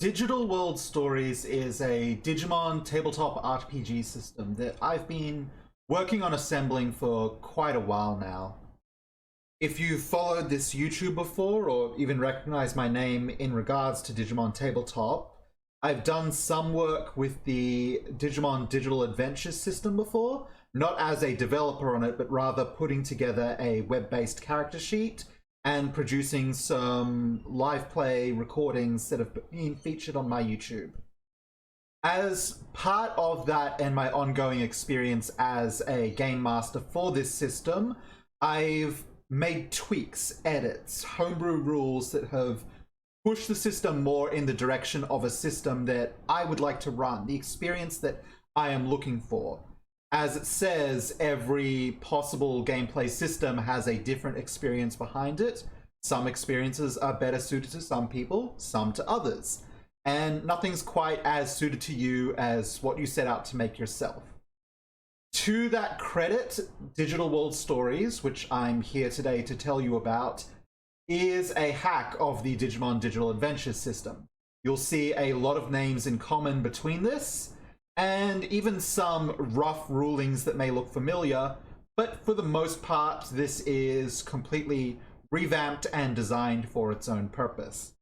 Digital World Stories is a Digimon tabletop RPG system that I've been working on assembling for quite a while now. If you've followed this YouTube before, or even recognize my name in regards to Digimon Tabletop, I've done some work with the Digimon Digital Adventures system before, not as a developer on it, but rather putting together a web-based character sheet and producing some live play recordings that have been featured on my YouTube. As part of that and my ongoing experience as a game master for this system, I've made tweaks, edits, homebrew rules that have pushed the system more in the direction of a system that I would like to run, the experience that I am looking for. As it says, every possible gameplay system has a different experience behind it. Some experiences are better suited to some people, some to others. And nothing's quite as suited to you as what you set out to make yourself. To that credit, Digital World Stories, which I'm here today to tell you about, is a hack of the Digimon Digital Adventures system. You'll see a lot of names in common between this, and even some rough rulings that may look familiar, but for the most part, this is completely revamped and designed for its own purpose.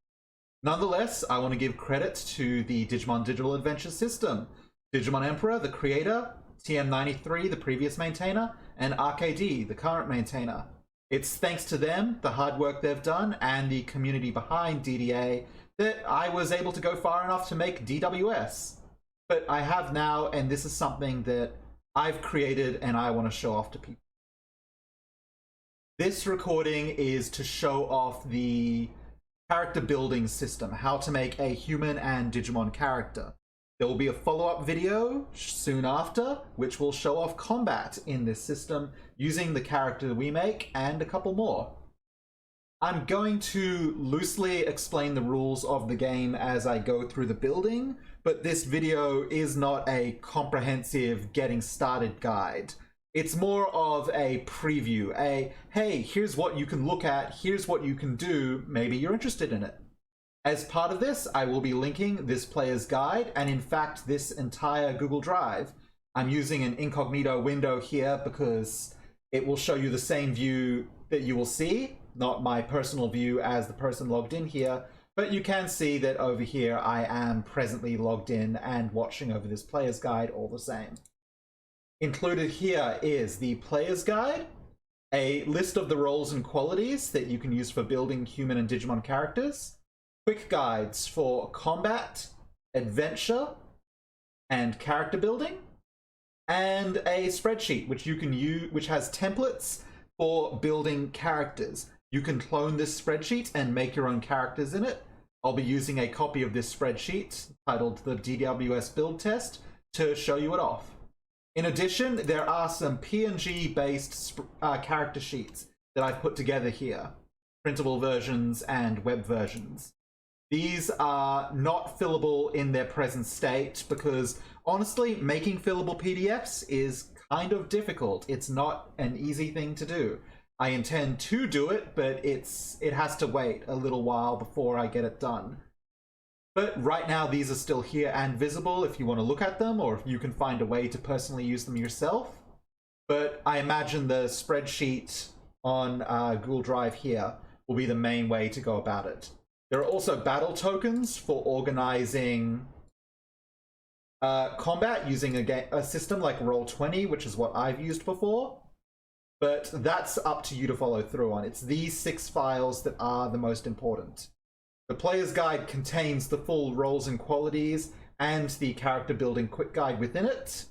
Nonetheless, I want to give credit to the Digimon Digital Adventures system, Digimon Emperor, the creator, TM93, the previous maintainer, and RKD, the current maintainer. It's thanks to them, the hard work they've done, and the community behind DDA that I was able to go far enough to make DWS. But I have now, and this is something that I've created and I want to show off to people. This recording is to show off the character building system, how to make a human and Digimon character. There will be a follow-up video soon after, which will show off combat in this system using the character we make and a couple more. I'm going to loosely explain the rules of the game as I go through the building, but this video is not a comprehensive getting started guide. It's more of a preview, hey, here's what you can look at, here's what you can do, maybe you're interested in it. As part of this, I will be linking this player's guide, and in fact, this entire Google Drive. I'm using an incognito window here because it will show you the same view that you will see, not my personal view as the person logged in here, but you can see that over here I am presently logged in and watching over this player's guide all the same. Included here is the player's guide, a list of the roles and qualities that you can use for building human and Digimon characters, quick guides for combat, adventure, and character building, and a spreadsheet which you can use, which has templates for building characters. You can clone this spreadsheet and make your own characters in it. I'll be using a copy of this spreadsheet titled the DWS build test to show you it off. In addition, there are some PNG-based character sheets that I've put together here, printable versions and web versions. These are not fillable in their present state because, honestly, making fillable PDFs is kind of difficult. It's not an easy thing to do. I intend to do it, but it has to wait a little while before I get it done. But right now, these are still here and visible if you want to look at them, or if you can find a way to personally use them yourself. But I imagine the spreadsheet on Google Drive here will be the main way to go about it. There are also battle tokens for organizing combat using a system like Roll20, which is what I've used before. But that's up to you to follow through on. It's these 6 files that are the most important. The player's guide contains the full roles and qualities and the character building quick guide within it.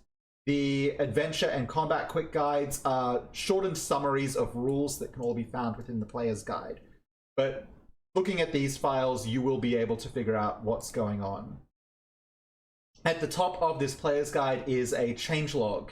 The adventure and combat quick guides are shortened summaries of rules that can all be found within the player's guide. But looking at these files, you will be able to figure out what's going on. At the top of this player's guide is a changelog.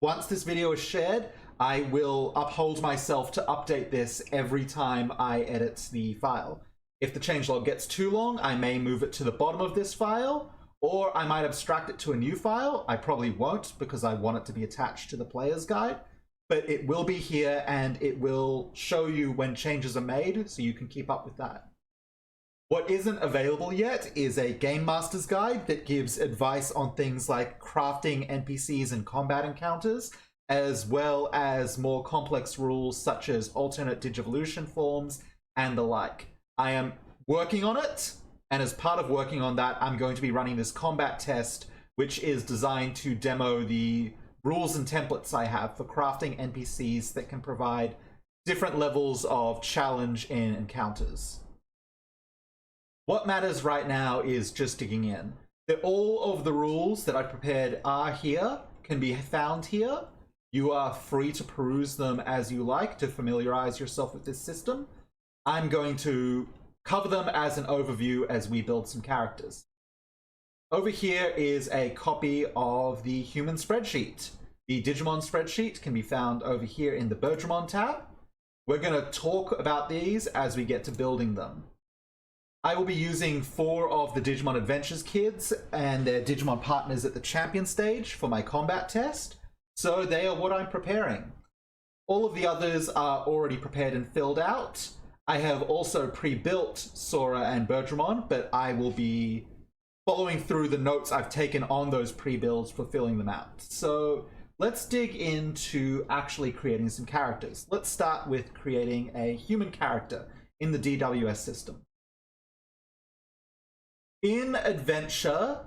Once this video is shared, I will uphold myself to update this every time I edit the file. If the changelog gets too long, I may move it to the bottom of this file, or I might abstract it to a new file. I probably won't because I want it to be attached to the player's guide. but it will be here and it will show you when changes are made so you can keep up with that. What isn't available yet is a Game Master's Guide that gives advice on things like crafting NPCs and combat encounters, as well as more complex rules such as alternate Digivolution forms and the like. I am working on it, and as part of working on that, I'm going to be running this combat test, which is designed to demo the rules and templates I have for crafting NPCs that can provide different levels of challenge in encounters. What matters right now is just digging in. All of the rules that I prepared are here, can be found here. You are free to peruse them as you like to familiarize yourself with this system. I'm going to cover them as an overview as we build some characters. Over here is a copy of the human spreadsheet. The Digimon spreadsheet can be found over here in the Digimon tab. We're going to talk about these as we get to building them. I will be using 4 of the Digimon Adventures kids and their Digimon partners at the champion stage for my combat test, so they are what I'm preparing. All of the others are already prepared and filled out. I have also pre-built Sora and Bertramon, but I will be following through the notes I've taken on those pre-builds for filling them out. So let's dig into actually creating some characters. Let's start with creating a human character in the DWS system. In Adventure,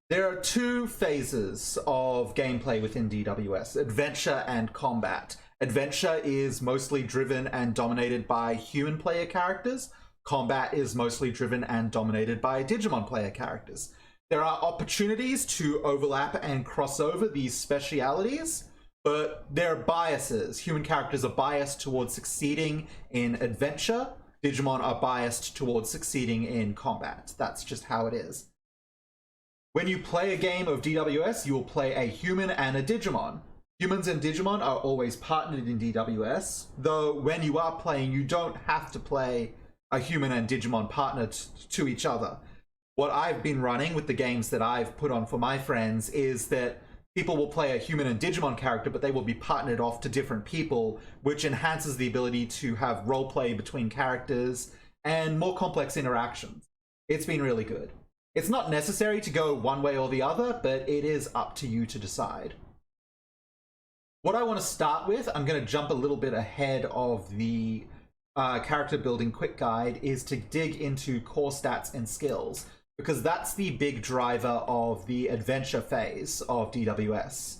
there are 2 phases of gameplay within DWS, Adventure and Combat. Adventure is mostly driven and dominated by human player characters. Combat is mostly driven and dominated by Digimon player characters. There are opportunities to overlap and cross over these specialities, but there are biases. Human characters are biased towards succeeding in Adventure. Digimon are biased towards succeeding in combat. That's just how it is. When you play a game of DWS, you will play a human and a Digimon. Humans and Digimon are always partnered in DWS, though when you are playing, you don't have to play a human and Digimon partnered to each other. What I've been running with the games that I've put on for my friends is that people will play a human and Digimon character, but they will be partnered off to different people, which enhances the ability to have roleplay between characters and more complex interactions. It's been really good. It's not necessary to go one way or the other, but it is up to you to decide. What I want to start with, I'm going to jump a little bit ahead of the character building quick guide, is to dig into core stats and skills, because that's the big driver of the adventure phase of DWS.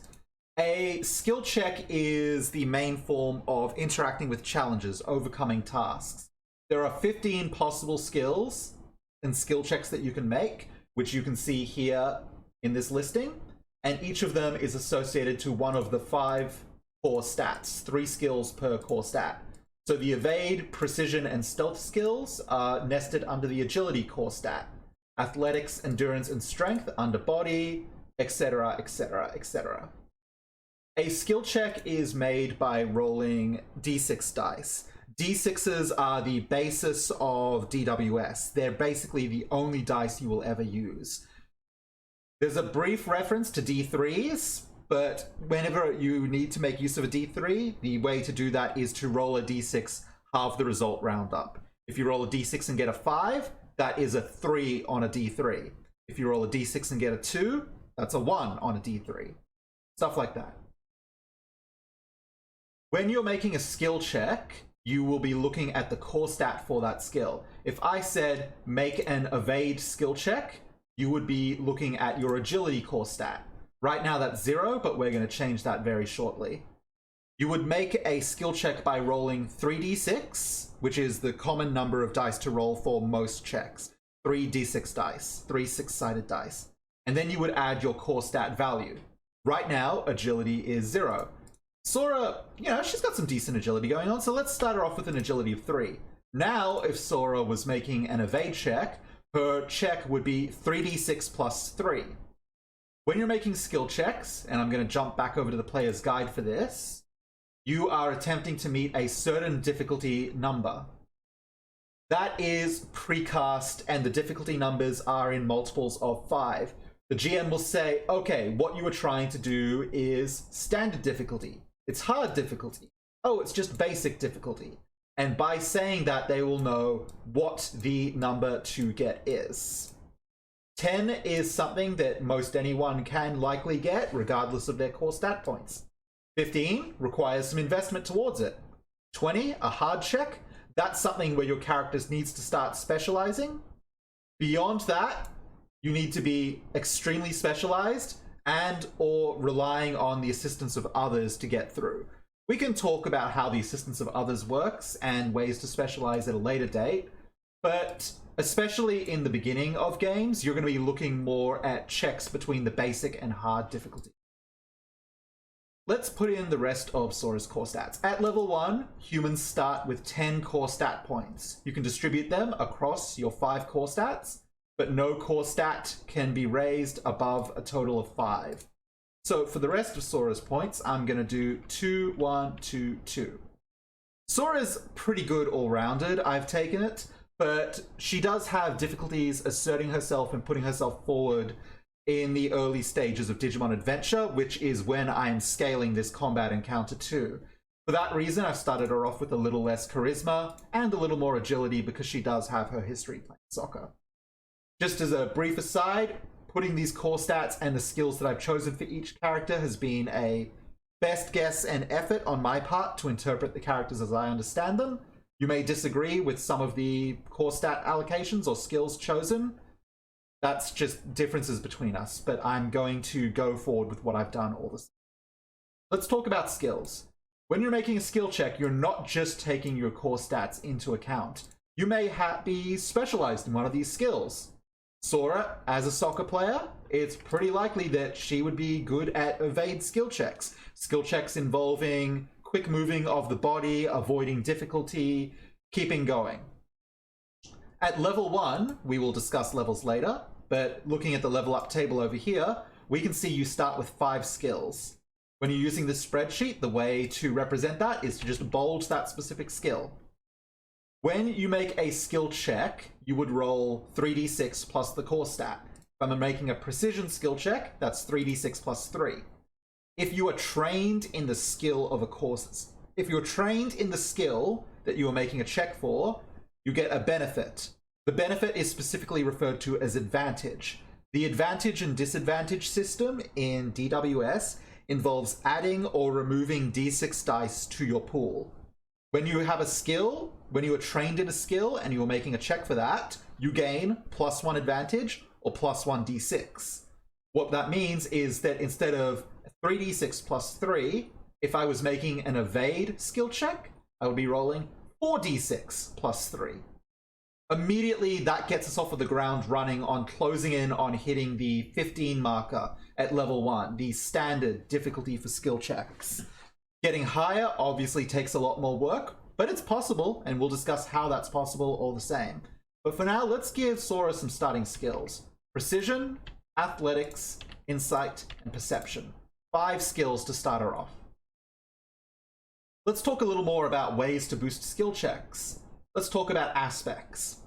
A skill check is the main form of interacting with challenges, overcoming tasks. There are 15 possible skills and skill checks that you can make, which you can see here in this listing, and each of them is associated to one of the 5 core stats, 3 skills per core stat. So the evade, precision, and stealth skills are nested under the agility core stat. Athletics, endurance, and strength under body, etc., etc., etc. A skill check is made by rolling d6 dice. D6s are the basis of DWS. They're basically the only dice you will ever use. There's a brief reference to D3s, but whenever you need to make use of a D3, the way to do that is to roll a D6, halve the result, round up. If you roll a D6 and get a 5, that is a 3 on a D3. If you roll a D6 and get a 2, that's a 1 on a D3. Stuff like that. When you're making a skill check, you will be looking at the core stat for that skill. If I said make an evade skill check, you would be looking at your agility core stat. Right now that's 0, but we're going to change that very shortly. You would make a skill check by rolling 3d6, which is the common number of dice to roll for most checks. 3d6 dice, 3 6-sided dice. And then you would add your core stat value. Right now, agility is 0. Sora, you know, she's got some decent agility going on, so let's start her off with an agility of 3. Now, if Sora was making an evade check, her check would be 3d6 plus 3. When you're making skill checks, and I'm going to jump back over to the player's guide for this, you are attempting to meet a certain difficulty number. That is precast, and the difficulty numbers are in multiples of 5. The GM will say, okay, what you are trying to do is standard difficulty. It's hard difficulty. Oh, it's just basic difficulty. And by saying that, they will know what the number to get is. 10 is something that most anyone can likely get, regardless of their core stat points. 15 requires some investment towards it. 20, a hard check. That's something where your character needs to start specializing. Beyond that, you need to be extremely specialized and or relying on the assistance of others to get through. We can talk about how the assistance of others works and ways to specialize at a later date, but especially in the beginning of games, you're going to be looking more at checks between the basic and hard difficulty. Let's put in the rest of Sora's core stats. At level 1, humans start with 10 core stat points. You can distribute them across your 5 core stats, but no core stat can be raised above a total of 5. So for the rest of Sora's points, I'm going to do 2, 1, 2, 2. Sora's pretty good all-rounded, I've taken it, but she does have difficulties asserting herself and putting herself forward in the early stages of Digimon Adventure, which is when I'm scaling this combat encounter to. For that reason, I've started her off with a little less charisma and a little more agility because she does have her history playing soccer. Just as a brief aside, putting these core stats and the skills that I've chosen for each character has been a best guess and effort on my part to interpret the characters as I understand them. You may disagree with some of the core stat allocations or skills chosen. That's just differences between us, but I'm going to go forward with what I've done all this. Let's talk about skills. When you're making a skill check, you're not just taking your core stats into account. You may be specialized in one of these skills. Sora, as a soccer player, it's pretty likely that she would be good at evade skill checks. Skill checks involving quick moving of the body, avoiding difficulty, keeping going. At level 1, we will discuss levels later, but looking at the level up table over here, we can see you start with 5 skills. When you're using this spreadsheet, the way to represent that is to just bold that specific skill. When you make a skill check, you would roll 3d6 plus the core stat. If I'm making a precision skill check, that's 3d6 plus 3. If you are trained in the skill of a course, if you're trained in the skill that you are making a check for, you get a benefit. The benefit is specifically referred to as advantage. The advantage and disadvantage system in DWS involves adding or removing d6 dice to your pool. When you have a skill, when you are trained in a skill and you are making a check for that, you gain +1 advantage or +1 d6. What that means is that instead of 3d6 plus 3, if I was making an evade skill check, I would be rolling 4d6 plus 3. Immediately, that gets us off of the ground running on closing in on hitting the 15 marker at level 1, the standard difficulty for skill checks. Getting higher obviously takes a lot more work, but it's possible, and we'll discuss how that's possible all the same. But for now, let's give Sora some starting skills. Precision, athletics, insight, and perception. 5 skills to start her off. Let's talk a little more about ways to boost skill checks. Let's talk about aspects.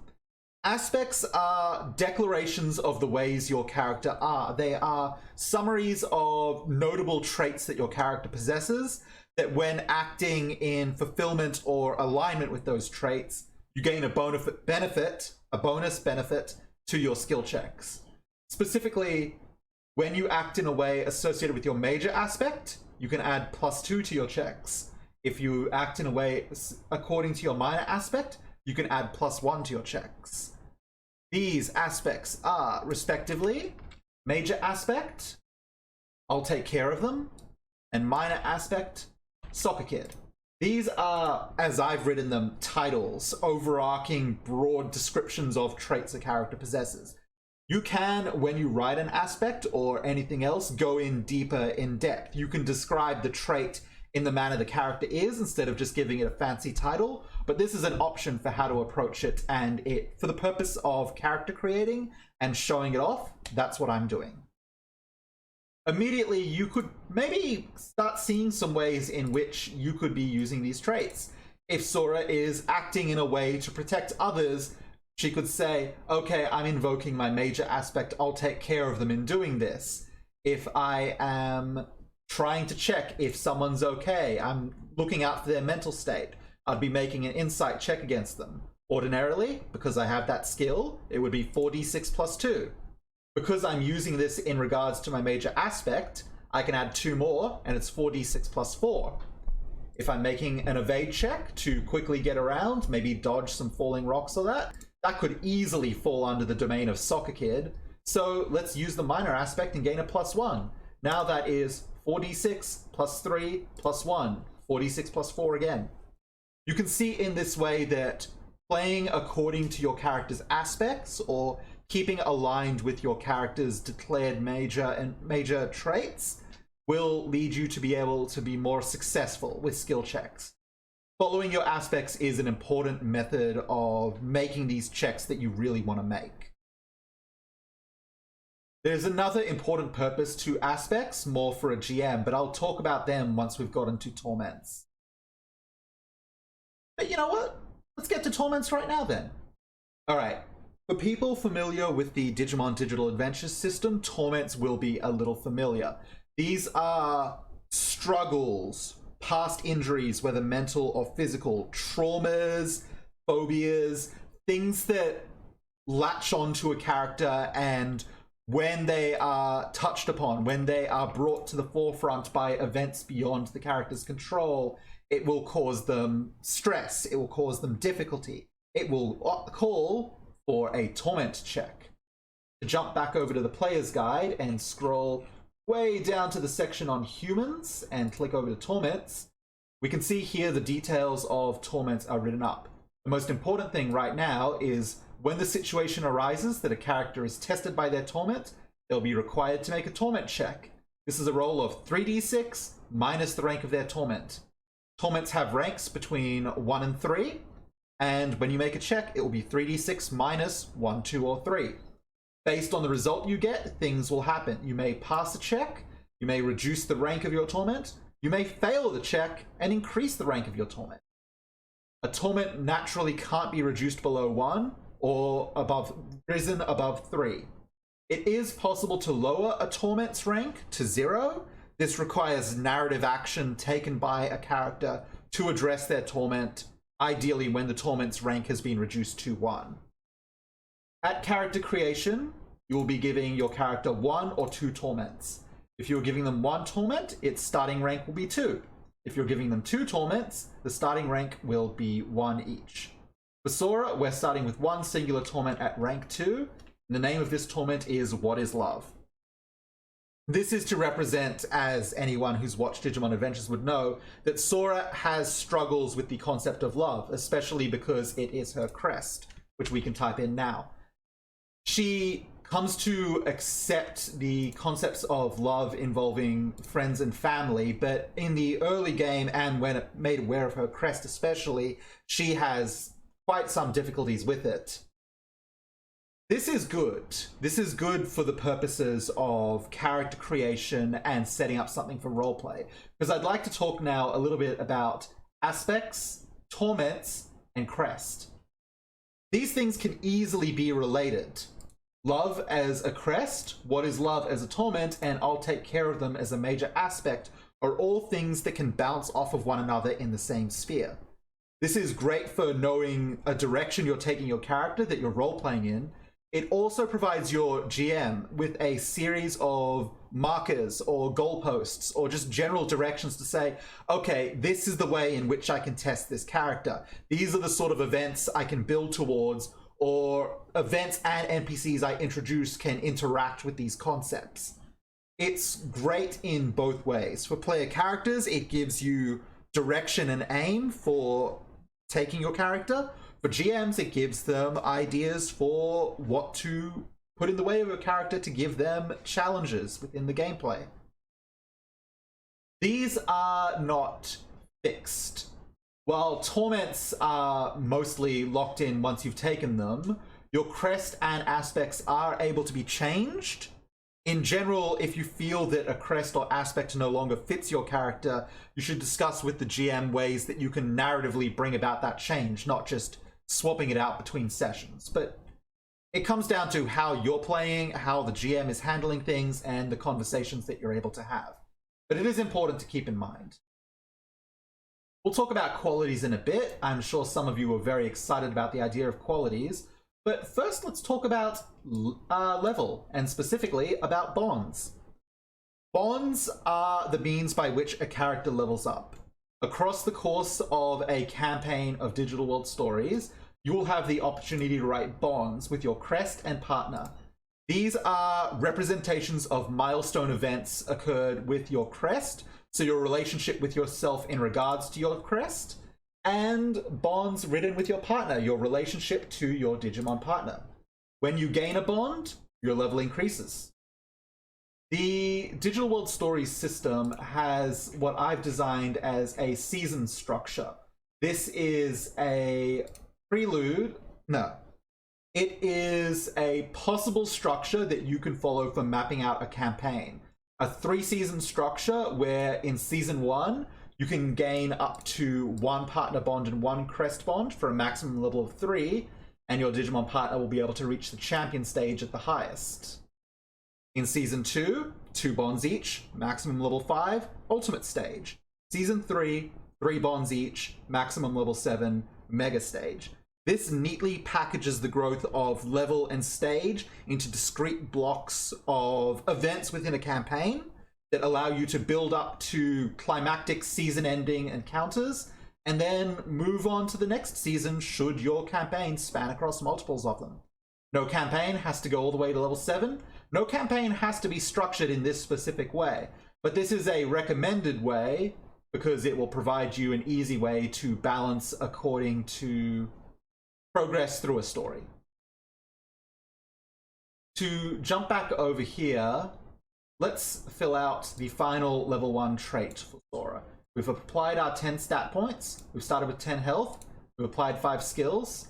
Aspects are declarations of the ways your character are. They are summaries of notable traits that your character possesses that when acting in fulfillment or alignment with those traits, you gain a bonus benefit to your skill checks. Specifically, when you act in a way associated with your major aspect, you can add +2 to your checks. If you act in a way according to your minor aspect, you can add +1 to your checks. These aspects are, respectively, major aspect, I'll take care of them, and minor aspect, soccer kid. These are, as I've written them, titles, overarching broad descriptions of traits a character possesses. You can, when you write an aspect or anything else, go in deeper in depth. You can describe the trait in the manner the character is instead of just giving it a fancy title, but this is an option for how to approach it, and for the purpose of character creating and showing it off, that's what I'm doing. Immediately, you could maybe start seeing some ways in which you could be using these traits. If Sora is acting in a way to protect others, she could say, okay, I'm invoking my major aspect, I'll take care of them in doing this. If I am trying to check if someone's okay, I'm looking out for their mental state, I'd be making an insight check against them. Ordinarily, because I have that skill, it would be 4d6 plus 2. Because I'm using this in regards to my major aspect, I can add 2 more, and it's 4d6 plus 4. If I'm making an evade check to quickly get around, maybe dodge some falling rocks or that could easily fall under the domain of Soccer Kid. So let's use the minor aspect and gain a +1. Now that is 4d6 plus 3 plus 1. 4d6 plus 4 again. You can see in this way that playing according to your character's aspects or keeping aligned with your character's declared major traits will lead you to be able to be more successful with skill checks. Following your aspects is an important method of making these checks that you really want to make. There's another important purpose to aspects, more for a GM, but I'll talk about them once we've gotten to Torments. But you know what? Let's get to Torments right now then. Alright, for people familiar with the Digimon Digital Adventures system, Torments will be a little familiar. These are struggles, past injuries, whether mental or physical, traumas, phobias, things that latch onto a character, and when they are touched upon, when they are brought to the forefront by events beyond the character's control, it will cause them stress, it will cause them difficulty. It will call for a torment check. To jump back over to the player's guide and scroll way down to the section on humans and click over to Torments, we can see here the details of Torments are written up. The most important thing right now is when the situation arises that a character is tested by their torment, they'll be required to make a torment check. This is a roll of 3d6 minus the rank of their torment. Torments have ranks between 1 and 3, and when you make a check, it will be 3d6 minus 1, 2, or 3. Based on the result you get, things will happen. You may pass a check, you may reduce the rank of your torment, you may fail the check and increase the rank of your torment. A torment naturally can't be reduced below 1 or risen above 3. It is possible to lower a torment's rank to 0. This requires narrative action taken by a character to address their torment, ideally when the torment's rank has been reduced to 1. At character creation, you will be giving your character 1 or 2 torments. If you're giving them 1 torment, its starting rank will be 2. If you're giving them 2 torments, the starting rank will be 1 each. For Sora, we're starting with 1 singular torment at rank 2. And the name of this torment is What is Love? This is to represent, as anyone who's watched Digimon Adventures would know, that Sora has struggles with the concept of love, especially because it is her crest, which we can type in now. She comes to accept the concepts of love involving friends and family, but in the early game, and when made aware of her crest especially, she has quite some difficulties with it. This is good. This is good for the purposes of character creation and setting up something for roleplay, because I'd like to talk now a little bit about aspects, torments, and crest. These things can easily be related. Love as a crest, what is love as a torment, and I'll take care of them as a major aspect are all things that can bounce off of one another in the same sphere. This is great for knowing a direction you're taking your character that you're role-playing in. It also provides your GM with a series of markers or goalposts or just general directions to say, okay, this is the way in which I can test this character. These are the sort of events I can build towards, or events and NPCs I introduce can interact with these concepts. It's great in both ways. For player characters, it gives you direction and aim for taking your character. For GMs, it gives them ideas for what to put in the way of a character to give them challenges within the gameplay. These are not fixed. While torments are mostly locked in once you've taken them, your crest and aspects are able to be changed. In general, if you feel that a crest or aspect no longer fits your character, you should discuss with the GM ways that you can narratively bring about that change, not just swapping it out between sessions. But it comes down to how you're playing, how the GM is handling things, and the conversations that you're able to have. But it is important to keep in mind. We'll talk about qualities in a bit. I'm sure some of you are very excited about the idea of qualities. But first, let's talk about level, and specifically about bonds. Bonds are the means by which a character levels up. Across the course of a campaign of Digital World Stories, you will have the opportunity to write bonds with your crest and partner. These are representations of milestone events occurred with your crest, so your relationship with yourself in regards to your crest, and bonds written with your partner, your relationship to your Digimon partner. When you gain a bond, your level increases. The Digital World Stories system has what I've designed as a season structure. This is a prelude. No. It is a possible structure that you can follow for mapping out a campaign. A 3-season structure where in season 1, you can gain up to 1 partner bond and 1 crest bond for a maximum level of 3, and your Digimon partner will be able to reach the champion stage at the highest. In season 2, 2 bonds each, maximum level 5, ultimate stage. Season 3, 3 bonds each, maximum level 7, mega stage. This neatly packages the growth of level and stage into discrete blocks of events within a campaign that allow you to build up to climactic season-ending encounters, and then move on to the next season should your campaign span across multiples of them. No campaign has to go all the way to level 7. No campaign has to be structured in this specific way, but this is a recommended way because it will provide you an easy way to balance according to progress through a story. To jump back over here, let's fill out the final level 1 trait for Sora. We've applied our 10 stat points. We've started with 10 health. We've applied 5 skills.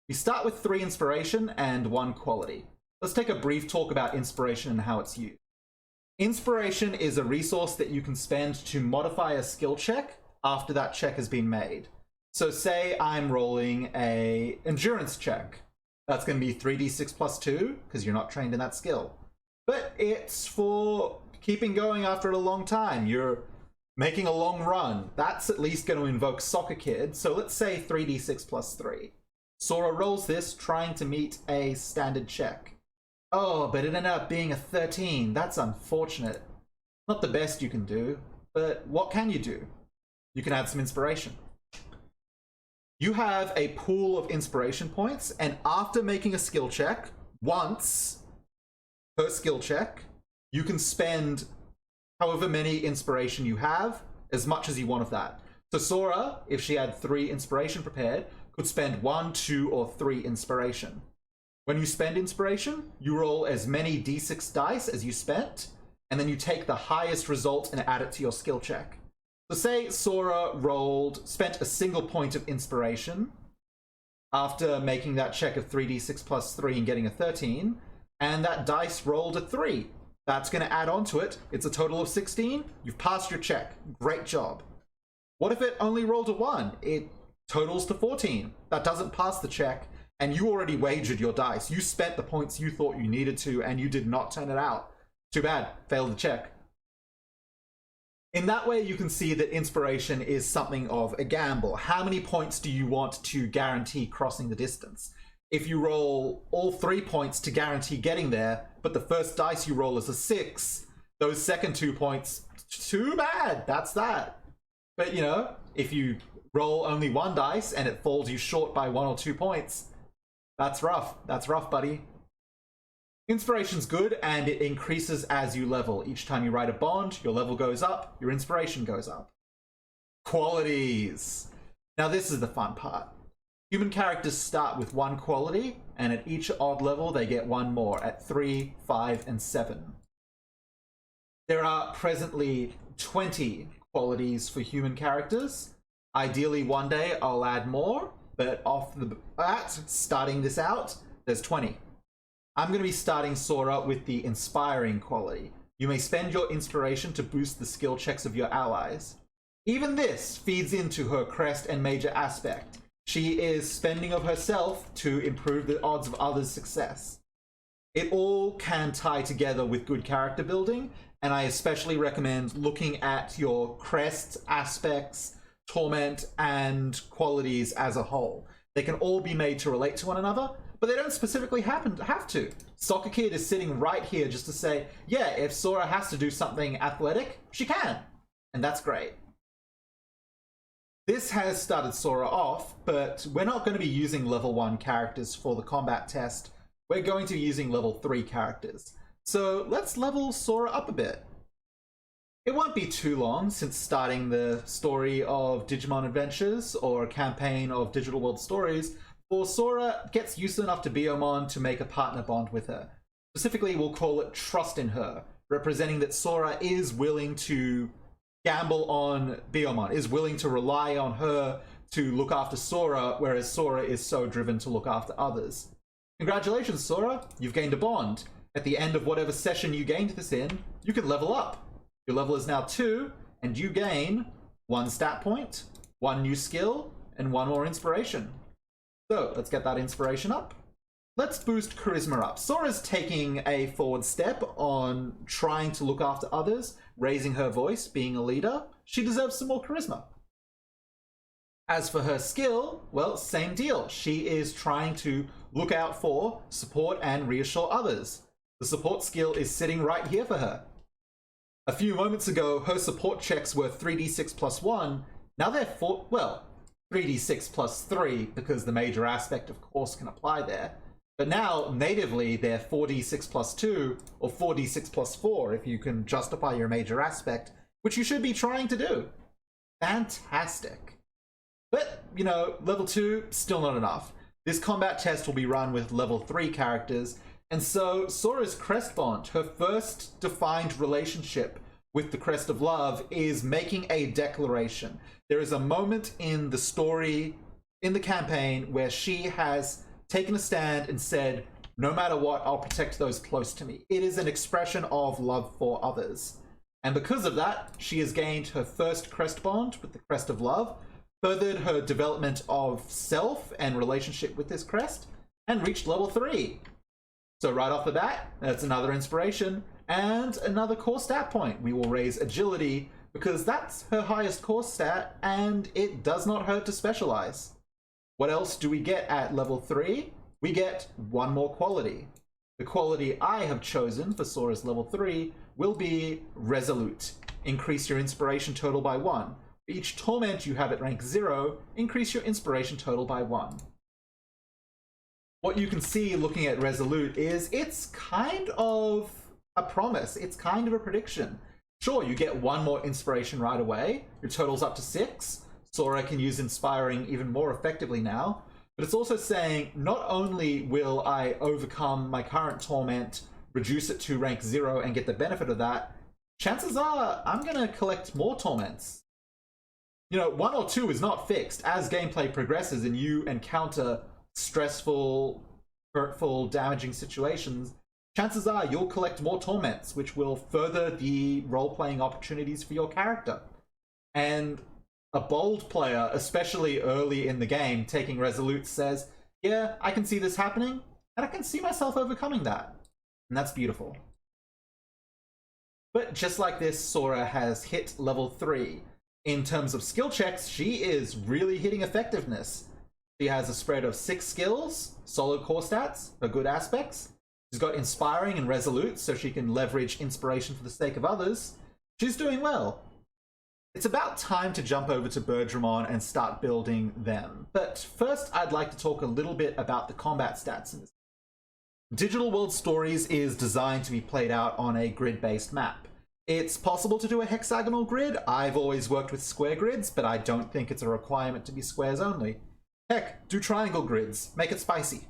We start with 3 inspiration and 1 quality. Let's take a brief talk about inspiration and how it's used. Inspiration is a resource that you can spend to modify a skill check after that check has been made. So say I'm rolling a endurance check. That's going to be 3d6 plus 2, because you're not trained in that skill. But it's for keeping going after a long time. You're making a long run. That's at least going to invoke Soccer Kid. So let's say 3d6 plus 3. Sora rolls this, trying to meet a standard check. Oh, but it ended up being a 13. That's unfortunate. Not the best you can do, but what can you do? You can add some inspiration. You have a pool of inspiration points, and after making a skill check, once per skill check, you can spend however many inspiration you have, as much as you want of that. So Sora, if she had 3 inspiration prepared, could spend 1, 2, or 3 inspiration. When you spend inspiration, you roll as many d6 dice as you spent, and then you take the highest result and add it to your skill check. So say Sora spent a single point of inspiration after making that check of 3d6 plus 3 and getting a 13, and that dice rolled a 3. That's going to add on to it. It's a total of 16. You've passed your check. Great job. What if it only rolled a 1? It totals to 14. That doesn't pass the check, and you already wagered your dice. You spent the points you thought you needed to, and you did not turn it out. Too bad. Failed the check. In that way, you can see that inspiration is something of a gamble. How many points do you want to guarantee crossing the distance? If you roll all 3 points to guarantee getting there, but the first dice you roll is a 6, those second 2 points, too bad, that's that. But, you know, if you roll only 1 dice and it falls you short by 1 or 2 points, that's rough. That's rough, buddy. Inspiration's good, and it increases as you level. Each time you write a bond, your level goes up, your inspiration goes up. Qualities. Now this is the fun part. Human characters start with 1 quality, and at each odd level they get 1 more at 3, 5, and 7. There are presently 20 qualities for human characters. Ideally one day I'll add more, but off the bat, starting this out, there's 20. I'm going to be starting Sora with the Inspiring quality. You may spend your inspiration to boost the skill checks of your allies. Even this feeds into her crest and major aspect. She is spending of herself to improve the odds of others' success. It all can tie together with good character building, and I especially recommend looking at your crests, aspects, torment, and qualities as a whole. They can all be made to relate to one another, but they don't specifically have to. Soccer Kid is sitting right here just to say, yeah, if Sora has to do something athletic, she can. And that's great. This has started Sora off, but we're not going to be using level 1 characters for the combat test. We're going to be using level 3 characters. So let's level Sora up a bit. It won't be too long since starting the story of Digimon Adventures or a campaign of Digital World Stories before Sora gets used enough to Biyomon to make a partner bond with her. Specifically, we'll call it trust in her, representing that Sora is willing to gamble on Biyomon, is willing to rely on her to look after Sora, whereas Sora is so driven to look after others. Congratulations, Sora! You've gained a bond. At the end of whatever session you gained this in, you can level up. Your level is now 2, and you gain 1 stat point, 1 new skill, and 1 more inspiration. So, let's get that inspiration up. Let's boost Charisma up. Sora's taking a forward step on trying to look after others, raising her voice, being a leader. She deserves some more Charisma. As for her skill, well, same deal. She is trying to look out for, support, and reassure others. The support skill is sitting right here for her. A few moments ago, her support checks were 3d6 plus 1. Now they're 3d6 plus 3, because the major aspect, of course, can apply there. But now, natively, they're 4d6 plus 2, or 4d6 plus 4, if you can justify your major aspect, which you should be trying to do. Fantastic. But, you know, level 2, still not enough. This combat test will be run with level 3 characters, and so Sora's Crest Bond, her first defined relationship with the Crest of Love, is making a declaration. There is a moment in the story, in the campaign, where she has taken a stand and said, no matter what, I'll protect those close to me. It is an expression of love for others. And because of that, she has gained her first Crest Bond with the Crest of Love, furthered her development of self and relationship with this crest, and reached level 3. So right off the bat, that's another inspiration, and another core stat point. We will raise agility, because that's her highest core stat, and it does not hurt to specialize. What else do we get at level 3? We get 1 more quality. The quality I have chosen for Sora's level 3 will be Resolute. Increase your inspiration total by 1. For each torment you have at rank 0, increase your inspiration total by 1. What you can see looking at Resolute is it's kind of a promise. It's kind of a prediction. Sure, you get 1 more inspiration right away. Your total's up to 6. Sora can use Inspiring even more effectively now. But it's also saying, not only will I overcome my current torment, reduce it to rank 0 and get the benefit of that, chances are I'm going to collect more torments. You know, 1 or 2 is not fixed. As gameplay progresses and you encounter stressful, hurtful, damaging situations, chances are you'll collect more torments, which will further the role-playing opportunities for your character. And a bold player, especially early in the game, taking Resolute says, yeah, I can see this happening, and I can see myself overcoming that. And that's beautiful. But just like this, Sora has hit level 3. In terms of skill checks, she is really hitting effectiveness. She has a spread of 6 skills, solid core stats, her good aspects. She's got Inspiring and Resolute, so she can leverage inspiration for the sake of others. She's doing well. It's about time to jump over to Birdramon and start building them. But first, I'd like to talk a little bit about the combat stats in this. Digital World Stories is designed to be played out on a grid-based map. It's possible to do a hexagonal grid. I've always worked with square grids, but I don't think it's a requirement to be squares only. Heck, do triangle grids. Make it spicy.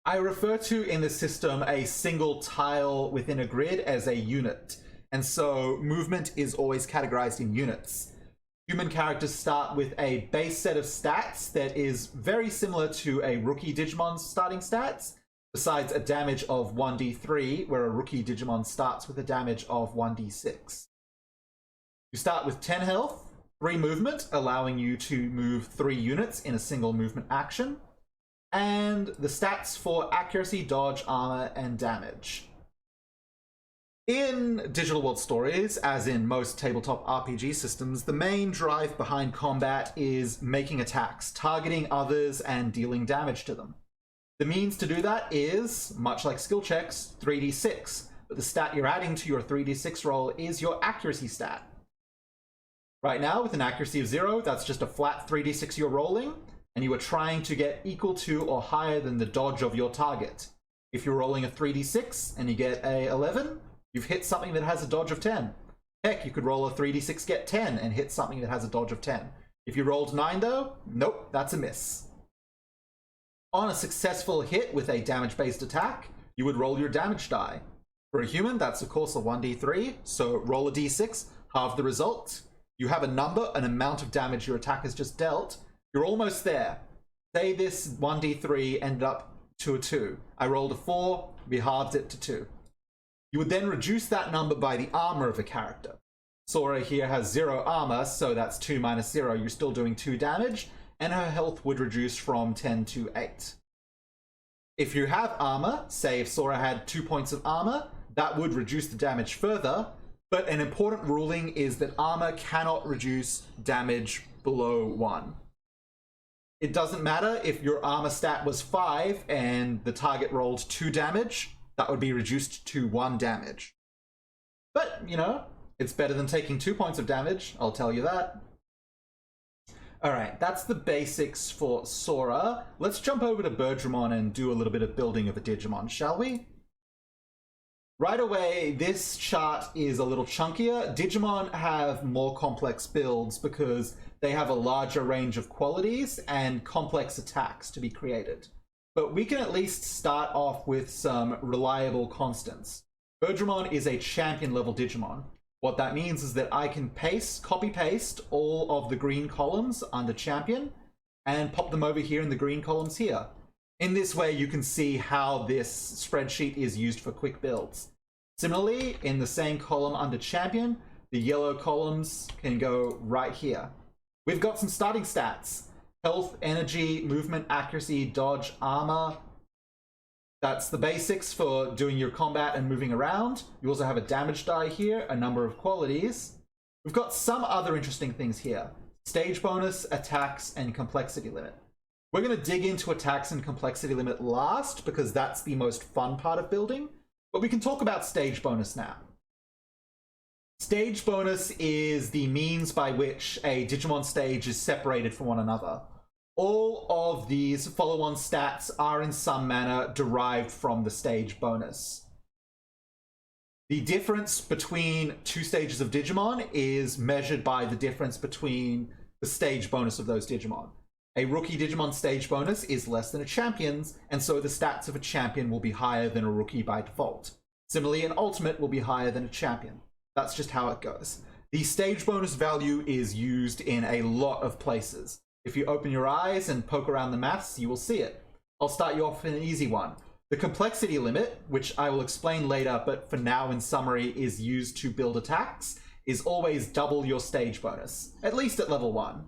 I refer to in the system a single tile within a grid as a unit, and so movement is always categorized in units. Human characters start with a base set of stats that is very similar to a rookie Digimon's starting stats, besides a damage of 1d3, where a rookie Digimon starts with a damage of 1d6. You start with 10 health, 3 movement, allowing you to move 3 units in a single movement action, and the stats for accuracy, dodge, armor, and damage. In Digital World Stories, as in most tabletop RPG systems, the main drive behind combat is making attacks, targeting others, and dealing damage to them. The means to do that is, much like skill checks, 3d6, but the stat you're adding to your 3d6 roll is your accuracy stat. Right now, with an accuracy of 0, that's just a flat 3d6 you're rolling, and you are trying to get equal to or higher than the dodge of your target. If you're rolling a 3d6 and you get a 11, you've hit something that has a dodge of 10. Heck, you could roll a 3d6, get 10, and hit something that has a dodge of 10. If you rolled 9 though, nope, that's a miss. On a successful hit with a damage-based attack, you would roll your damage die. For a human, that's of course a 1d3, so roll a d6, halve the result. You have a number, an amount of damage your attack has just dealt. You're almost there. Say this 1d3 ended up to a 2. I rolled a 4, we halved it to 2. You would then reduce that number by the armor of a character. Sora here has 0 armor, so that's 2 minus 0. You're still doing 2 damage, and her health would reduce from 10 to 8. If you have armor, say if Sora had 2 points of armor, that would reduce the damage further, but an important ruling is that armor cannot reduce damage below 1. It doesn't matter if your armor stat was 5 and the target rolled 2 damage, that would be reduced to 1 damage. But, you know, it's better than taking 2 points of damage, I'll tell you that. Alright, that's the basics for Sora. Let's jump over to Birdramon and do a little bit of building of a Digimon, shall we? Right away, this chart is a little chunkier. Digimon have more complex builds because they have a larger range of qualities and complex attacks to be created. But we can at least start off with some reliable constants. Birdramon is a champion level Digimon. What that means is that I can copy-paste all of the green columns under champion and pop them over here in the green columns here. In this way, you can see how this spreadsheet is used for quick builds. Similarly, in the same column under champion, the yellow columns can go right here. We've got some starting stats. Health, energy, movement, accuracy, dodge, armor. That's the basics for doing your combat and moving around. You also have a damage die here, a number of qualities. We've got some other interesting things here. Stage bonus, attacks, and complexity limit. We're going to dig into attacks and complexity limit last because that's the most fun part of building, but we can talk about stage bonus now. Stage bonus is the means by which a Digimon stage is separated from one another. All of these follow-on stats are in some manner derived from the stage bonus. The difference between 2 stages of Digimon is measured by the difference between the stage bonus of those Digimon. A rookie Digimon stage bonus is less than a champion's, and so the stats of a champion will be higher than a rookie by default. Similarly, an ultimate will be higher than a champion. That's just how it goes. The stage bonus value is used in a lot of places. If you open your eyes and poke around the maths, you will see it. I'll start you off with an easy one. The complexity limit, which I will explain later, but for now in summary is used to build attacks, is always double your stage bonus, at least at level 1.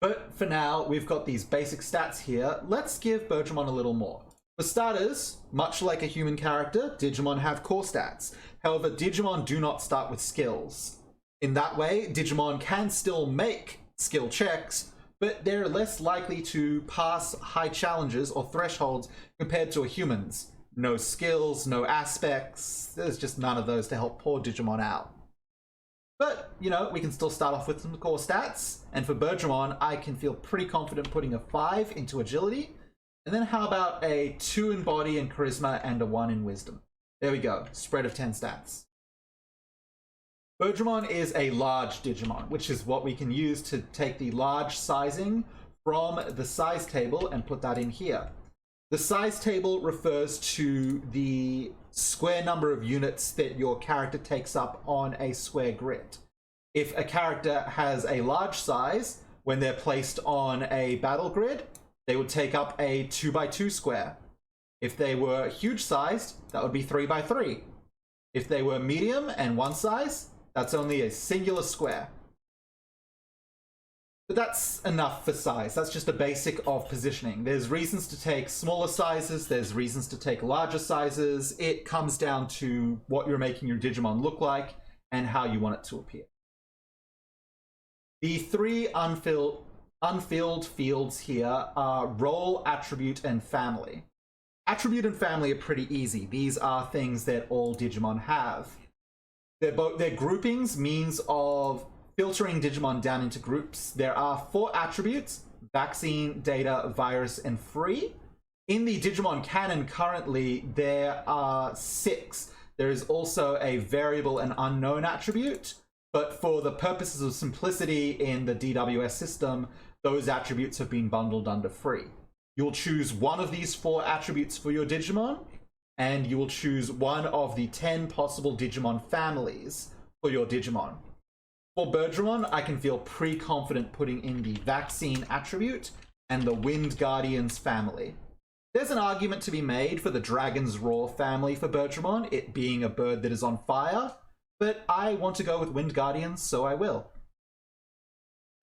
But for now, we've got these basic stats here. Let's give Birdramon a little more. For starters, much like a human character, Digimon have core stats. However, Digimon do not start with skills. In that way, Digimon can still make skill checks, but they're less likely to pass high challenges or thresholds compared to a human's. No skills, no aspects, there's just none of those to help poor Digimon out. But, you know, we can still start off with some core stats, and for Birdramon, I can feel pretty confident putting a 5 into agility, and then how about a 2 in body and charisma and a 1 in wisdom? There we go, spread of 10 stats. Birdramon is a large Digimon, which is what we can use to take the large sizing from the size table and put that in here. The size table refers to the square number of units that your character takes up on a square grid. If a character has a large size, when they're placed on a battle grid, they would take up a 2x2 square. If they were huge sized, that would be 3x3. If they were medium and one size, that's only a singular square. But that's enough for size. That's just a basic of positioning. There's reasons to take smaller sizes, there's reasons to take larger sizes. It comes down to what you're making your Digimon look like and how you want it to appear. The three unfilled fields here are role, attribute, and family. Attribute and family are pretty easy. These are things that all Digimon have. They're groupings, means of filtering Digimon down into groups. There are 4 attributes: vaccine, data, virus, and free. In the Digimon canon currently, there are 6. There is also a variable and unknown attribute, but for the purposes of simplicity in the DWS system, those attributes have been bundled under free. You'll choose one of these 4 attributes for your Digimon, and you will choose one of the 10 possible Digimon families for your Digimon. For Birdramon, I can feel pretty confident putting in the vaccine attribute and the Wind Guardians family. There's an argument to be made for the Dragon's Roar family for Birdramon, it being a bird that is on fire, but I want to go with Wind Guardians, so I will.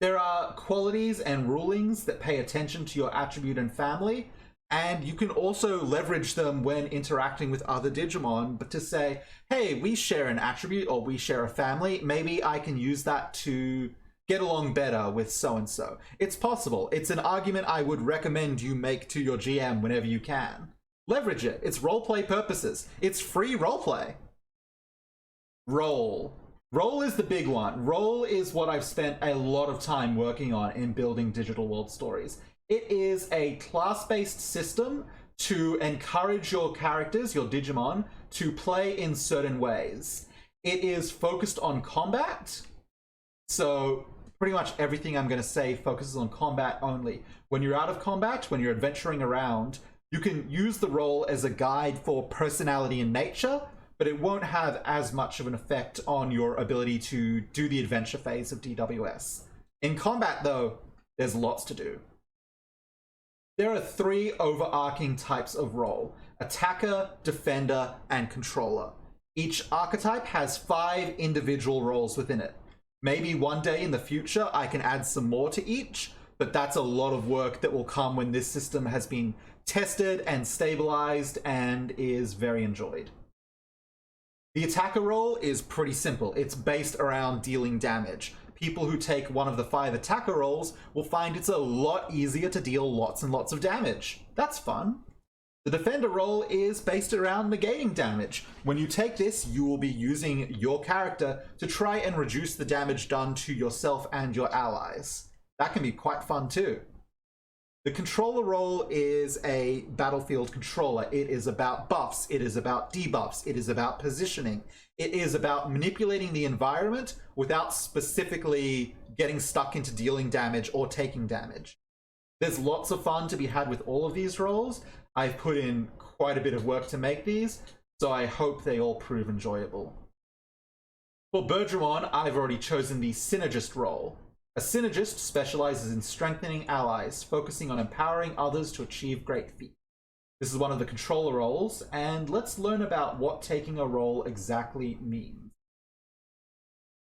There are qualities and rulings that pay attention to your attribute and family, and you can also leverage them when interacting with other Digimon, but to say, hey, we share an attribute or we share a family, maybe I can use that to get along better with so-and-so. It's possible. It's an argument I would recommend you make to your GM whenever you can. Leverage it. It's roleplay purposes. It's free roleplay. Role. Role is the big one. Role is what I've spent a lot of time working on in building digital world stories. It is a class-based system to encourage your characters, your Digimon, to play in certain ways. It is focused on combat, so pretty much everything I'm going to say focuses on combat only. When you're out of combat, when you're adventuring around, you can use the role as a guide for personality and nature, but it won't have as much of an effect on your ability to do the adventure phase of DWS. In combat, though, there's lots to do. There are 3 overarching types of role: attacker, defender, and controller. Each archetype has 5 individual roles within it. Maybe one day in the future I can add some more to each, but that's a lot of work that will come when this system has been tested and stabilized and is very enjoyed. The attacker role is pretty simple. It's based around dealing damage. People who take one of the 5 attacker roles will find it's a lot easier to deal lots and lots of damage. That's fun. The defender role is based around negating damage. When you take this, you will be using your character to try and reduce the damage done to yourself and your allies. That can be quite fun too. The controller role is a battlefield controller. It is about buffs, it is about debuffs, it is about positioning. It is about manipulating the environment without specifically getting stuck into dealing damage or taking damage. There's lots of fun to be had with all of these roles. I've put in quite a bit of work to make these, so I hope they all prove enjoyable. For Birdramon, I've already chosen the Synergist role. A Synergist specializes in strengthening allies, focusing on empowering others to achieve great feats. This is one of the controller roles, and let's learn about what taking a role exactly means.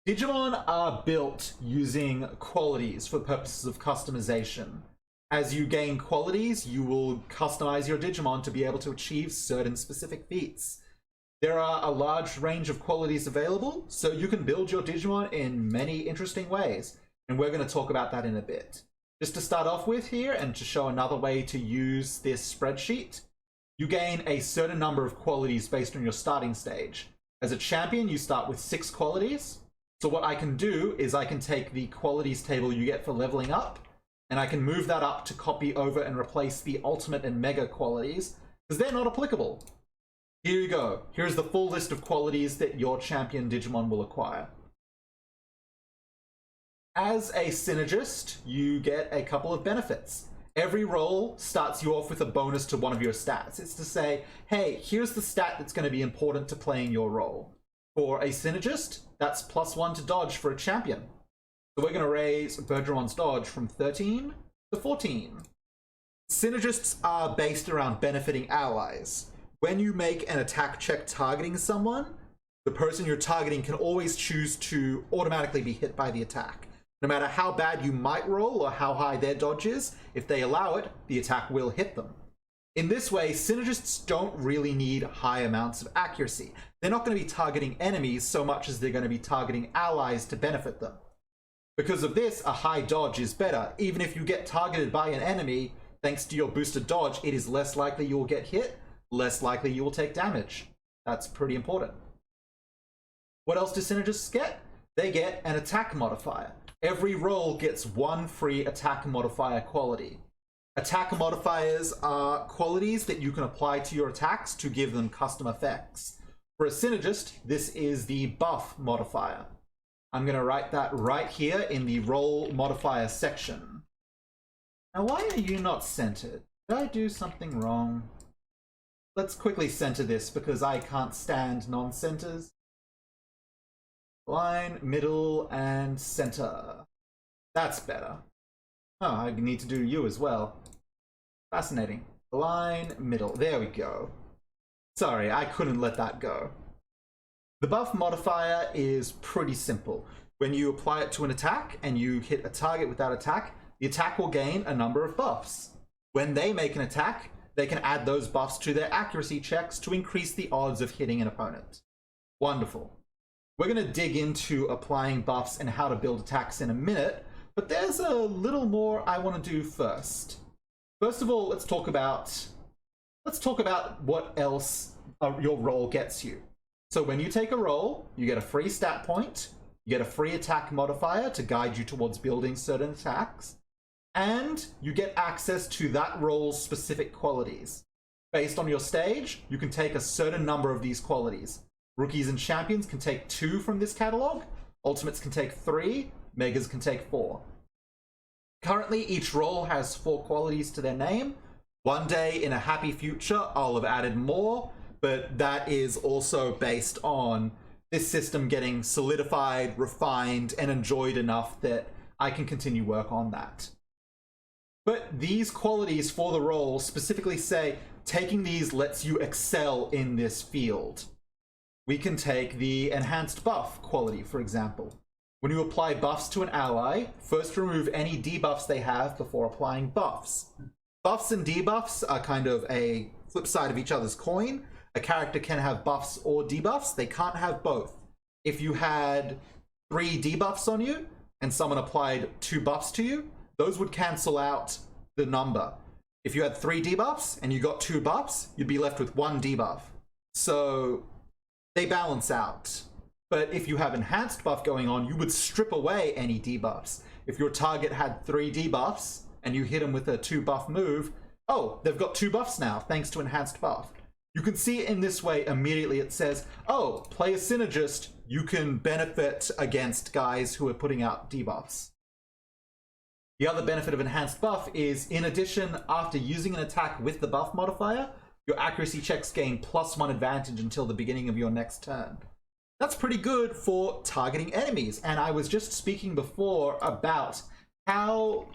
Digimon are built using qualities for purposes of customization. As you gain qualities, you will customize your Digimon to be able to achieve certain specific feats. There are a large range of qualities available, so you can build your Digimon in many interesting ways, and we're going to talk about that in a bit. Just to start off with here, and to show another way to use this spreadsheet, you gain a certain number of qualities based on your starting stage. As a champion, you start with 6 qualities. So what I can do is I can take the qualities table you get for leveling up, and I can move that up to copy over and replace the ultimate and mega qualities, because they're not applicable. Here you go. Here's the full list of qualities that your champion Digimon will acquire. As a Synergist, you get a couple of benefits. Every role starts you off with a bonus to one of your stats. It's to say, hey, here's the stat that's going to be important to playing your role. For a Synergist, that's +1 to dodge for a champion. So we're going to raise Birddramon's dodge from 13 to 14. Synergists are based around benefiting allies. When you make an attack check targeting someone, the person you're targeting can always choose to automatically be hit by the attack. No matter how bad you might roll or how high their dodge is, if they allow it, the attack will hit them. In this way, Synergists don't really need high amounts of accuracy. They're not going to be targeting enemies so much as they're going to be targeting allies to benefit them. Because of this, a high dodge is better. Even if you get targeted by an enemy, thanks to your boosted dodge, it is less likely you will get hit, less likely you will take damage. That's pretty important. What else do Synergists get? They get an attack modifier. Every roll gets one free attack modifier quality. Attack modifiers are qualities that you can apply to your attacks to give them custom effects. For a Synergist, this is the buff modifier. I'm going to write that right here in the roll modifier section. Now, why are you not centered? Did I do something wrong? Let's quickly center this because I can't stand non-centers. Line, middle, and center. That's better. Oh, I need to do you as well. Fascinating. Line, middle. There we go. Sorry, I couldn't let that go. The buff modifier is pretty simple. When you apply it to an attack and you hit a target with that attack, the attack will gain a number of buffs. When they make an attack, they can add those buffs to their accuracy checks to increase the odds of hitting an opponent. Wonderful. We're going to dig into applying buffs and how to build attacks in a minute, but there's a little more I want to do first. First of all, let's talk about what else your roll gets you. So when you take a roll, you get a free stat point, you get a free attack modifier to guide you towards building certain attacks, and you get access to that roll's specific qualities. Based on your stage, you can take a certain number of these qualities. Rookies and champions can take 2 from this catalog, ultimates can take 3, megas can take 4. Currently, each roll has 4 qualities to their name. One day in a happy future, I'll have added more, but that is also based on this system getting solidified, refined, and enjoyed enough that I can continue work on that. But these qualities for the roll specifically say, taking these lets you excel in this field. We can take the enhanced buff quality, for example. When you apply buffs to an ally, first remove any debuffs they have before applying buffs. Buffs and debuffs are kind of a flip side of each other's coin. A character can have buffs or debuffs. They can't have both. If you had 3 debuffs on you and someone applied 2 buffs to you, those would cancel out the number. If you had 3 debuffs and you got 2 buffs, you'd be left with 1 debuff. So they balance out. But if you have enhanced buff going on, you would strip away any debuffs. If your target had 3 debuffs and you hit them with a 2 buff move, oh, they've got 2 buffs now thanks to enhanced buff. You can see it in this way immediately. It says, oh, play a Synergist, you can benefit against guys who are putting out debuffs. The other benefit of enhanced buff is, in addition, after using an attack with the buff modifier, your accuracy checks gain +1 advantage until the beginning of your next turn. That's pretty good for targeting enemies. And I was just speaking before about how,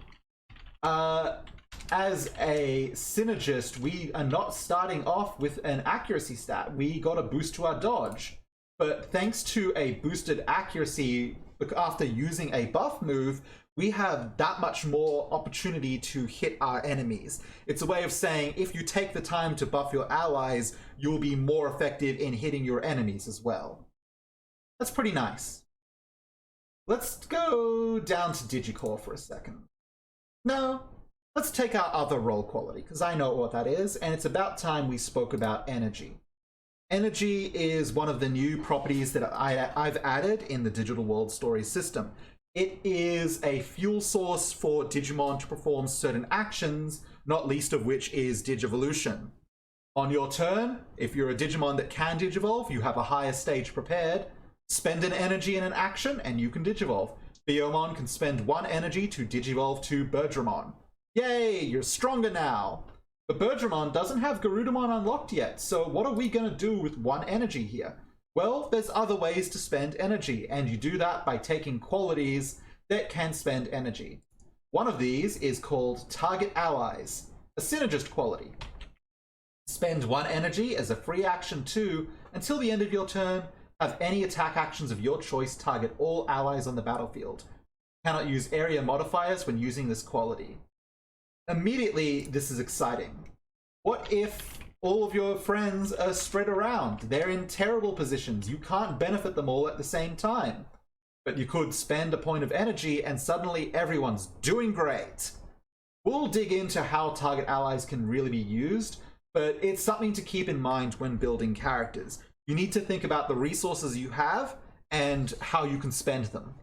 as a Synergist, we are not starting off with an accuracy stat. We got a boost to our dodge. But thanks to a boosted accuracy after using a buff move, we have that much more opportunity to hit our enemies. It's a way of saying, if you take the time to buff your allies, you'll be more effective in hitting your enemies as well. That's pretty nice. Let's go down to Digicore for a second. No, let's take our other role quality, because I know what that is, and it's about time we spoke about energy. Energy is one of the new properties that I've added in the Digital World Story system. It is a fuel source for Digimon to perform certain actions, not least of which is Digivolution. On your turn, if you're a Digimon that can Digivolve, you have a higher stage prepared. Spend an energy in an action, and you can Digivolve. Biomon can spend 1 energy to Digivolve to Birdramon. Yay, you're stronger now! But Birdramon doesn't have Garudamon unlocked yet, so what are we going to do with 1 energy here? Well, there's other ways to spend energy, and you do that by taking qualities that can spend energy. One of these is called Target Allies, a Synergist quality. Spend 1 energy as a free action to, until the end of your turn, have any attack actions of your choice target all allies on the battlefield. Cannot use area modifiers when using this quality. Immediately, this is exciting. What if all of your friends are spread around? They're in terrible positions. You can't benefit them all at the same time. But you could spend a point of energy and suddenly everyone's doing great. We'll dig into how target allies can really be used, but it's something to keep in mind when building characters. You need to think about the resources you have and how you can spend them.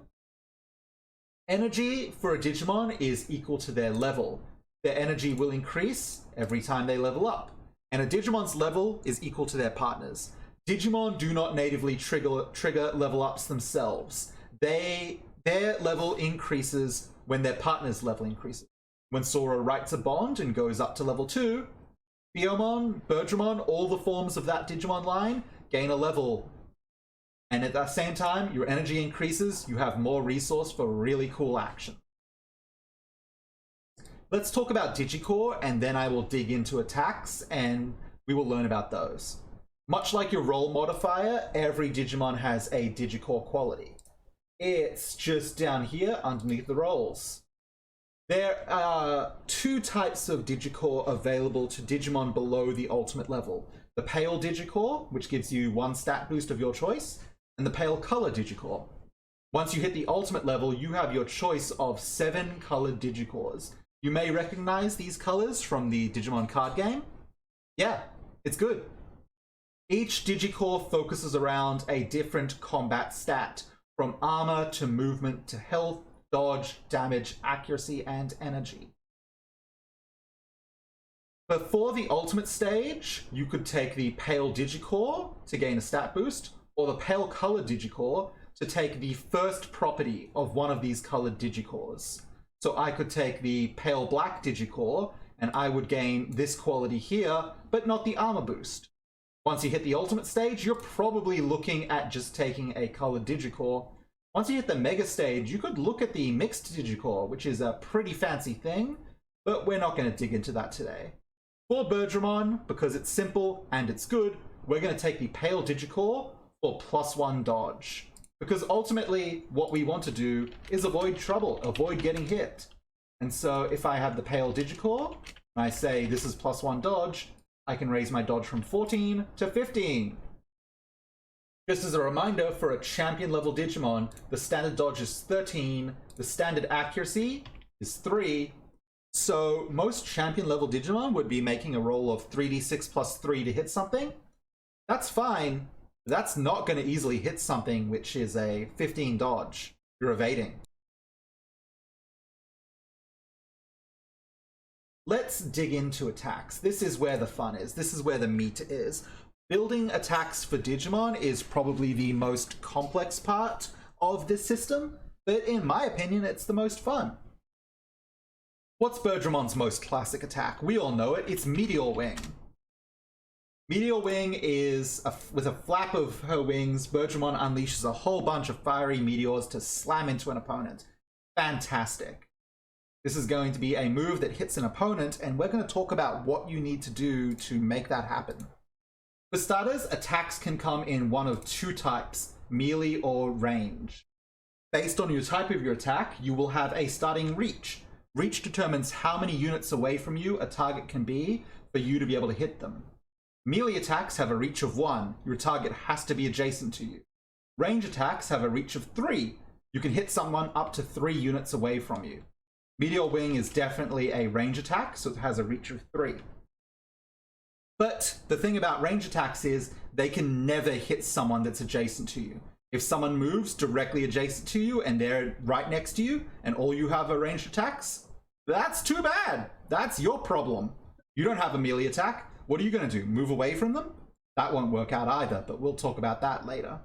Energy for a Digimon is equal to their level. Their energy will increase every time they level up, and a Digimon's level is equal to their partner's. Digimon do not natively trigger level ups themselves. Their level increases when their partner's level increases. When Sora writes a bond and goes up to level 2, Biyomon, Birdramon, all the forms of that Digimon line gain a level. And at the same time, your energy increases, you have more resource for really cool action. Let's talk about Digicore, and then I will dig into attacks, and we will learn about those. Much like your role modifier, every Digimon has a Digicore quality. It's just down here underneath the roles. There are two types of Digicore available to Digimon below the ultimate level. The Pale Digicore, which gives you 1 stat boost of your choice, and the Pale Color Digicore. Once you hit the ultimate level, you have your choice of 7 colored Digicores. You may recognize these colors from the Digimon card game. Yeah, it's good. Each Digicore focuses around a different combat stat, from armor to movement to health, dodge, damage, accuracy, and energy. Before the ultimate stage, you could take the Pale Digicore to gain a stat boost, or the Pale Color Digicore to take the first property of one of these colored Digicores. So I could take the Pale Black Digicore, and I would gain this quality here, but not the armor boost. Once you hit the ultimate stage, you're probably looking at just taking a colored Digicore. Once you hit the Mega stage, you could look at the Mixed Digicore, which is a pretty fancy thing, but we're not going to dig into that today. For Birdramon, because it's simple and it's good, we're going to take the Pale Digicore for +1 dodge. Because ultimately, what we want to do is avoid trouble, avoid getting hit. And so if I have the Pale Digicore, and I say this is +1 dodge, I can raise my dodge from 14 to 15. Just as a reminder, for a champion level Digimon, the standard dodge is 13, the standard accuracy is 3. So most champion level Digimon would be making a roll of 3d6 plus 3 to hit something. That's fine. That's not going to easily hit something which is a 15 dodge. You're evading. Let's dig into attacks. This is where the fun is. This is where the meat is. Building attacks for Digimon is probably the most complex part of this system, but in my opinion, it's the most fun. What's Birdраmon's most classic attack? We all know it. It's Meteor Wing. Meteor Wing is, with a flap of her wings, Birdramon unleashes a whole bunch of fiery meteors to slam into an opponent. Fantastic. This is going to be a move that hits an opponent, and we're going to talk about what you need to do to make that happen. For starters, attacks can come in one of 2 types, melee or range. Based on your type of your attack, you will have a starting reach. Reach determines how many units away from you a target can be for you to be able to hit them. Melee attacks have a reach of 1. Your target has to be adjacent to you. Range attacks have a reach of 3. You can hit someone up to 3 units away from you. Meteor Wing is definitely a range attack, so it has a reach of 3. But the thing about range attacks is they can never hit someone that's adjacent to you. If someone moves directly adjacent to you and they're right next to you and all you have are ranged attacks, that's too bad. That's your problem. You don't have a melee attack. What are you going to do? Move away from them? That won't work out either, but we'll talk about that later.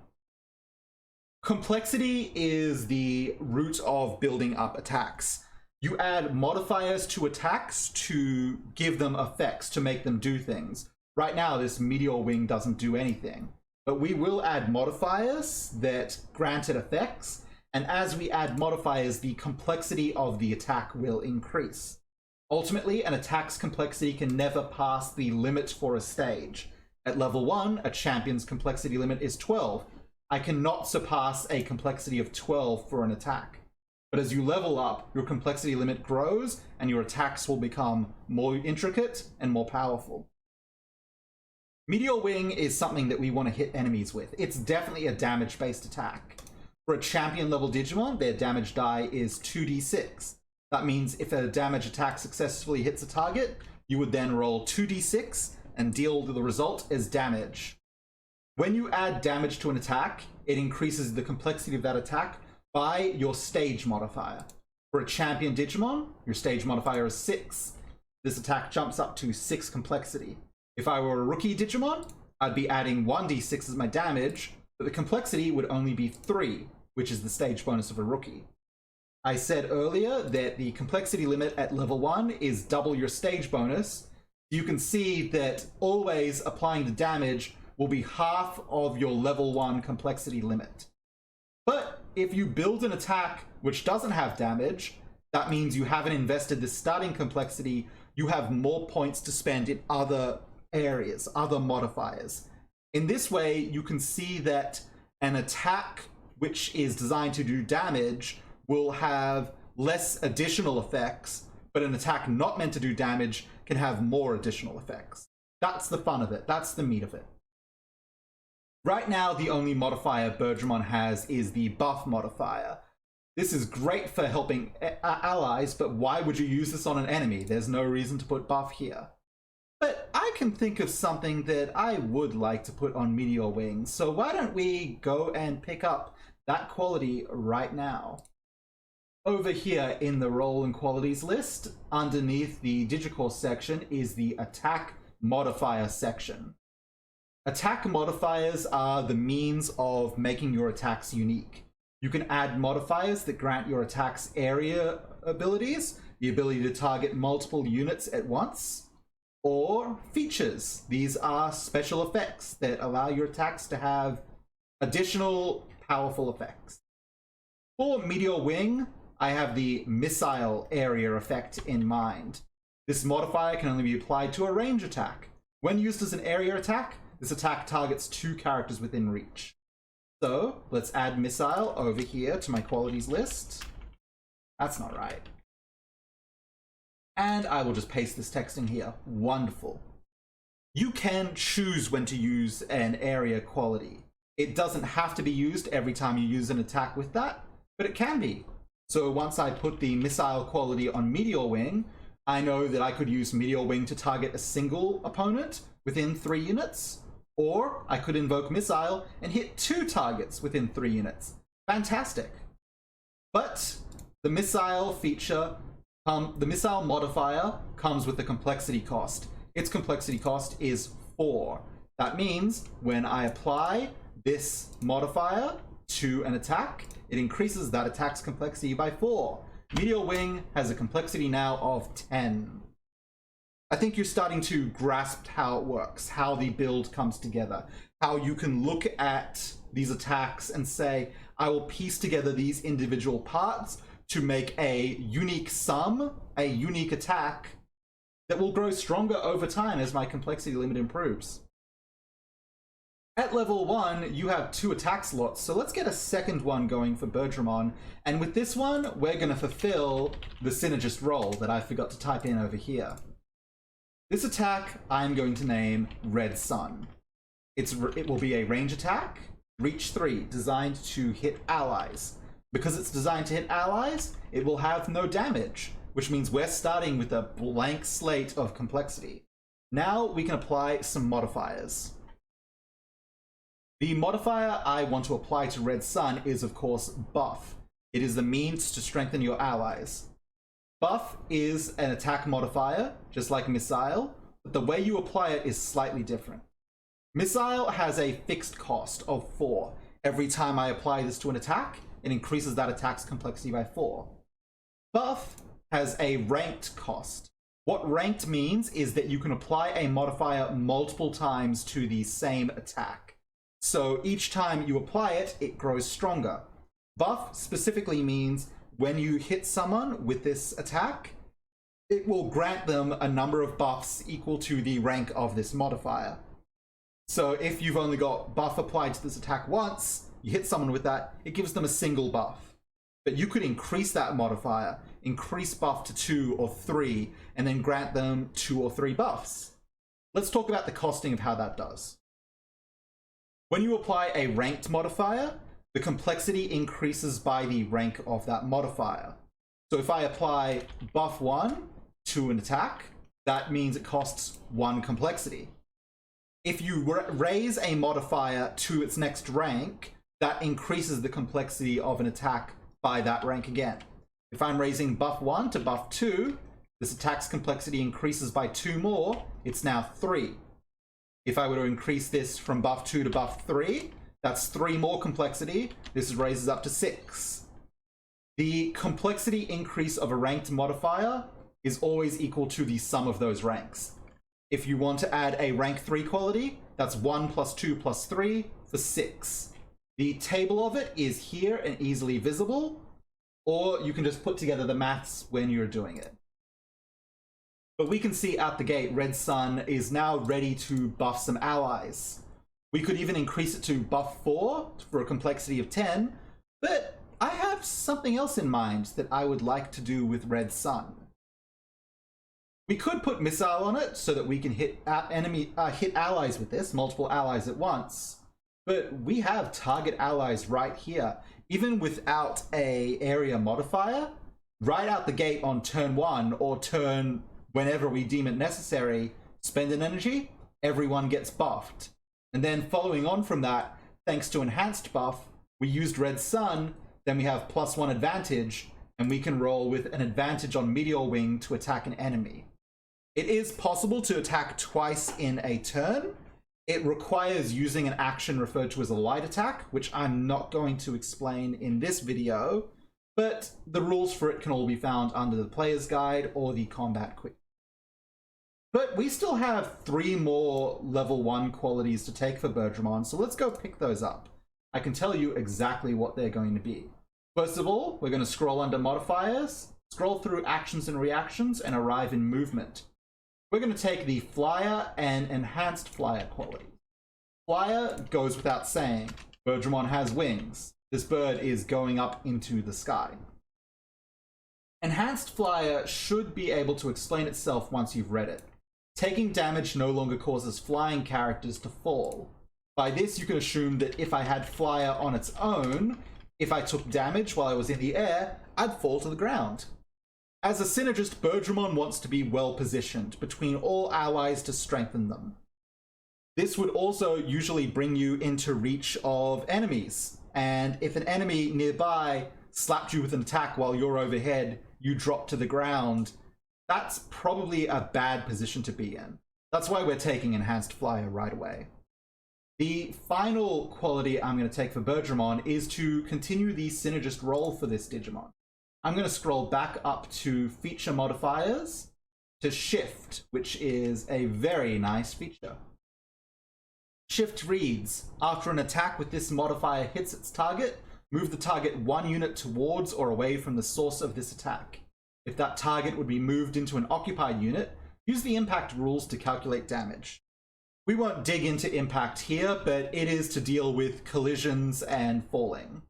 Complexity is the root of building up attacks. You add modifiers to attacks to give them effects, to make them do things. Right now, this Meteor Wing doesn't do anything. But we will add modifiers that grant it effects, and as we add modifiers, the complexity of the attack will increase. Ultimately, an attack's complexity can never pass the limit for a stage. At level 1, a champion's complexity limit is 12. I cannot surpass a complexity of 12 for an attack. But as you level up, your complexity limit grows and your attacks will become more intricate and more powerful. Meteor Wing is something that we want to hit enemies with. It's definitely a damage-based attack. For a champion level Digimon, their damage die is 2d6. That means if a damage attack successfully hits a target, you would then roll 2d6 and deal the result as damage. When you add damage to an attack, it increases the complexity of that attack by your stage modifier. For a champion Digimon, your stage modifier is 6. This attack jumps up to 6 complexity. If I were a rookie Digimon, I'd be adding 1d6 as my damage, but the complexity would only be 3, which is the stage bonus of a rookie. I said earlier that the complexity limit at level 1 is double your stage bonus. You can see that always applying the damage will be half of your level 1 complexity limit. But if you build an attack which doesn't have damage, that means you haven't invested the starting complexity, you have more points to spend in other areas, other modifiers. In this way, you can see that an attack which is designed to do damage will have less additional effects, but an attack not meant to do damage can have more additional effects. That's the fun of it. That's the meat of it. Right now, the only modifier Birdramon has is the buff modifier. This is great for helping allies, but why would you use this on an enemy? There's no reason to put buff here. But I can think of something that I would like to put on Meteor Wing, so why don't we go and pick up that quality right now. Over here in the role and qualities list, underneath the Digicore section is the attack modifier section. Attack modifiers are the means of making your attacks unique. You can add modifiers that grant your attacks area abilities, the ability to target multiple units at once, or features. These are special effects that allow your attacks to have additional powerful effects. For Meteor Wing, I have the missile area effect in mind. This modifier can only be applied to a range attack. When used as an area attack, this attack targets 2 characters within reach. So let's add missile over here to my qualities list. That's not right. And I will just paste this text in here. Wonderful. You can choose when to use an area quality. It doesn't have to be used every time you use an attack with that, but it can be. So once I put the missile quality on Meteor Wing, I know that I could use Meteor Wing to target a single opponent within 3 units, or I could invoke missile and hit 2 targets within 3 units. Fantastic. But the missile feature, the missile modifier comes with the complexity cost. Its complexity cost is 4. That means when I apply this modifier to an attack, it increases that attack's complexity by 4. Meteor Wing has a complexity now of 10. I think you're starting to grasp how it works, how the build comes together, how you can look at these attacks and say, I will piece together these individual parts to make a unique sum, a unique attack that will grow stronger over time as my complexity limit improves. At level 1, you have 2 attack slots, so let's get a second one going for Birdramon. And with this one, we're going to fulfill the Synergist role that I forgot to type in over here. This attack I'm going to name Red Sun. It will be a range attack, reach 3, designed to hit allies. Because it's designed to hit allies, it will have no damage, which means we're starting with a blank slate of complexity. Now we can apply some modifiers. The modifier I want to apply to Red Sun is, of course, Buff. It is the means to strengthen your allies. Buff is an attack modifier, just like Missile, but the way you apply it is slightly different. Missile has a fixed cost of 4. Every time I apply this to an attack, it increases that attack's complexity by 4. Buff has a ranked cost. What ranked means is that you can apply a modifier multiple times to the same attack. So each time you apply it, it grows stronger. Buff specifically means when you hit someone with this attack, it will grant them a number of buffs equal to the rank of this modifier. So if you've only got buff applied to this attack once, you hit someone with that, it gives them a single buff. But you could increase that modifier, increase buff to 2 or 3, and then grant them 2 or 3 buffs. Let's talk about the costing of how that does. When you apply a ranked modifier, the complexity increases by the rank of that modifier. So if I apply buff 1 to an attack, that means it costs 1 complexity. If you raise a modifier to its next rank, that increases the complexity of an attack by that rank again. If I'm raising buff 1 to buff 2, this attack's complexity increases by 2 more, it's now 3. If I were to increase this from buff 2 to buff 3, that's 3 more complexity, this raises up to 6. The complexity increase of a ranked modifier is always equal to the sum of those ranks. If you want to add a rank 3 quality, that's 1 plus 2 plus 3 for 6. The table of it is here and easily visible, or you can just put together the maths when you're doing it. But we can see out the gate, Red Sun is now ready to buff some allies. We could even increase it to buff 4 for a complexity of 10, but I have something else in mind that I would like to do with Red Sun. We could put missile on it so that we can hit allies with this, multiple allies at once. But we have target allies right here. Even without a area modifier, right out the gate on turn 1 or turn whenever we deem it necessary, spend an energy, everyone gets buffed. And then following on from that, thanks to enhanced buff, we used Red Sun, then we have +1 advantage, and we can roll with an advantage on Meteor Wing to attack an enemy. It is possible to attack twice in a turn. It requires using an action referred to as a light attack, which I'm not going to explain in this video, but the rules for it can all be found under the player's guide or the combat quick. But we still have 3 more level 1 qualities to take for Birdramon, so let's go pick those up. I can tell you exactly what they're going to be. First of all, we're going to scroll under Modifiers, scroll through Actions and Reactions, and arrive in Movement. We're going to take the Flyer and Enhanced Flyer quality. Flyer goes without saying. Birdramon has wings. This bird is going up into the sky. Enhanced Flyer should be able to explain itself once you've read it. Taking damage no longer causes flying characters to fall. By this, you can assume that if I had Flyer on its own, if I took damage while I was in the air, I'd fall to the ground. As a Synergist, Birdramon wants to be well positioned between all allies to strengthen them. This would also usually bring you into reach of enemies, and if an enemy nearby slapped you with an attack while you're overhead, you drop to the ground, that's probably a bad position to be in. That's why we're taking Enhanced Flyer right away. The final quality I'm going to take for Birdramon is to continue the Synergist role for this Digimon. I'm going to scroll back up to Feature Modifiers to Shift, which is a very nice feature. Shift reads, after an attack with this modifier hits its target, move the target 1 unit towards or away from the source of this attack. If that target would be moved into an occupied unit, use the impact rules to calculate damage. We won't dig into impact here, but it is to deal with collisions and falling.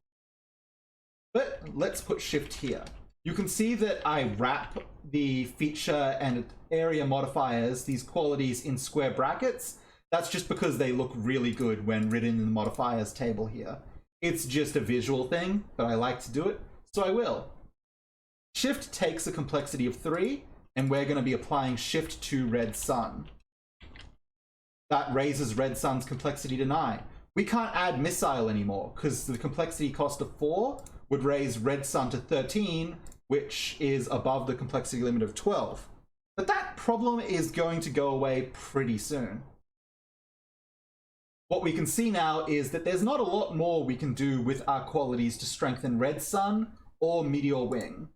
But let's put shift here. You can see that I wrap the feature and area modifiers, these qualities, in square brackets. That's just because they look really good when written in the modifiers table here. It's just a visual thing, but I like to do it, so I will. Shift takes a complexity of 3, and we're going to be applying shift to Red Sun. That raises Red Sun's complexity to 9. We can't add missile anymore, because the complexity cost of 4 would raise Red Sun to 13, which is above the complexity limit of 12. But that problem is going to go away pretty soon. What we can see now is that there's not a lot more we can do with our qualities to strengthen Red Sun or Meteor Wing.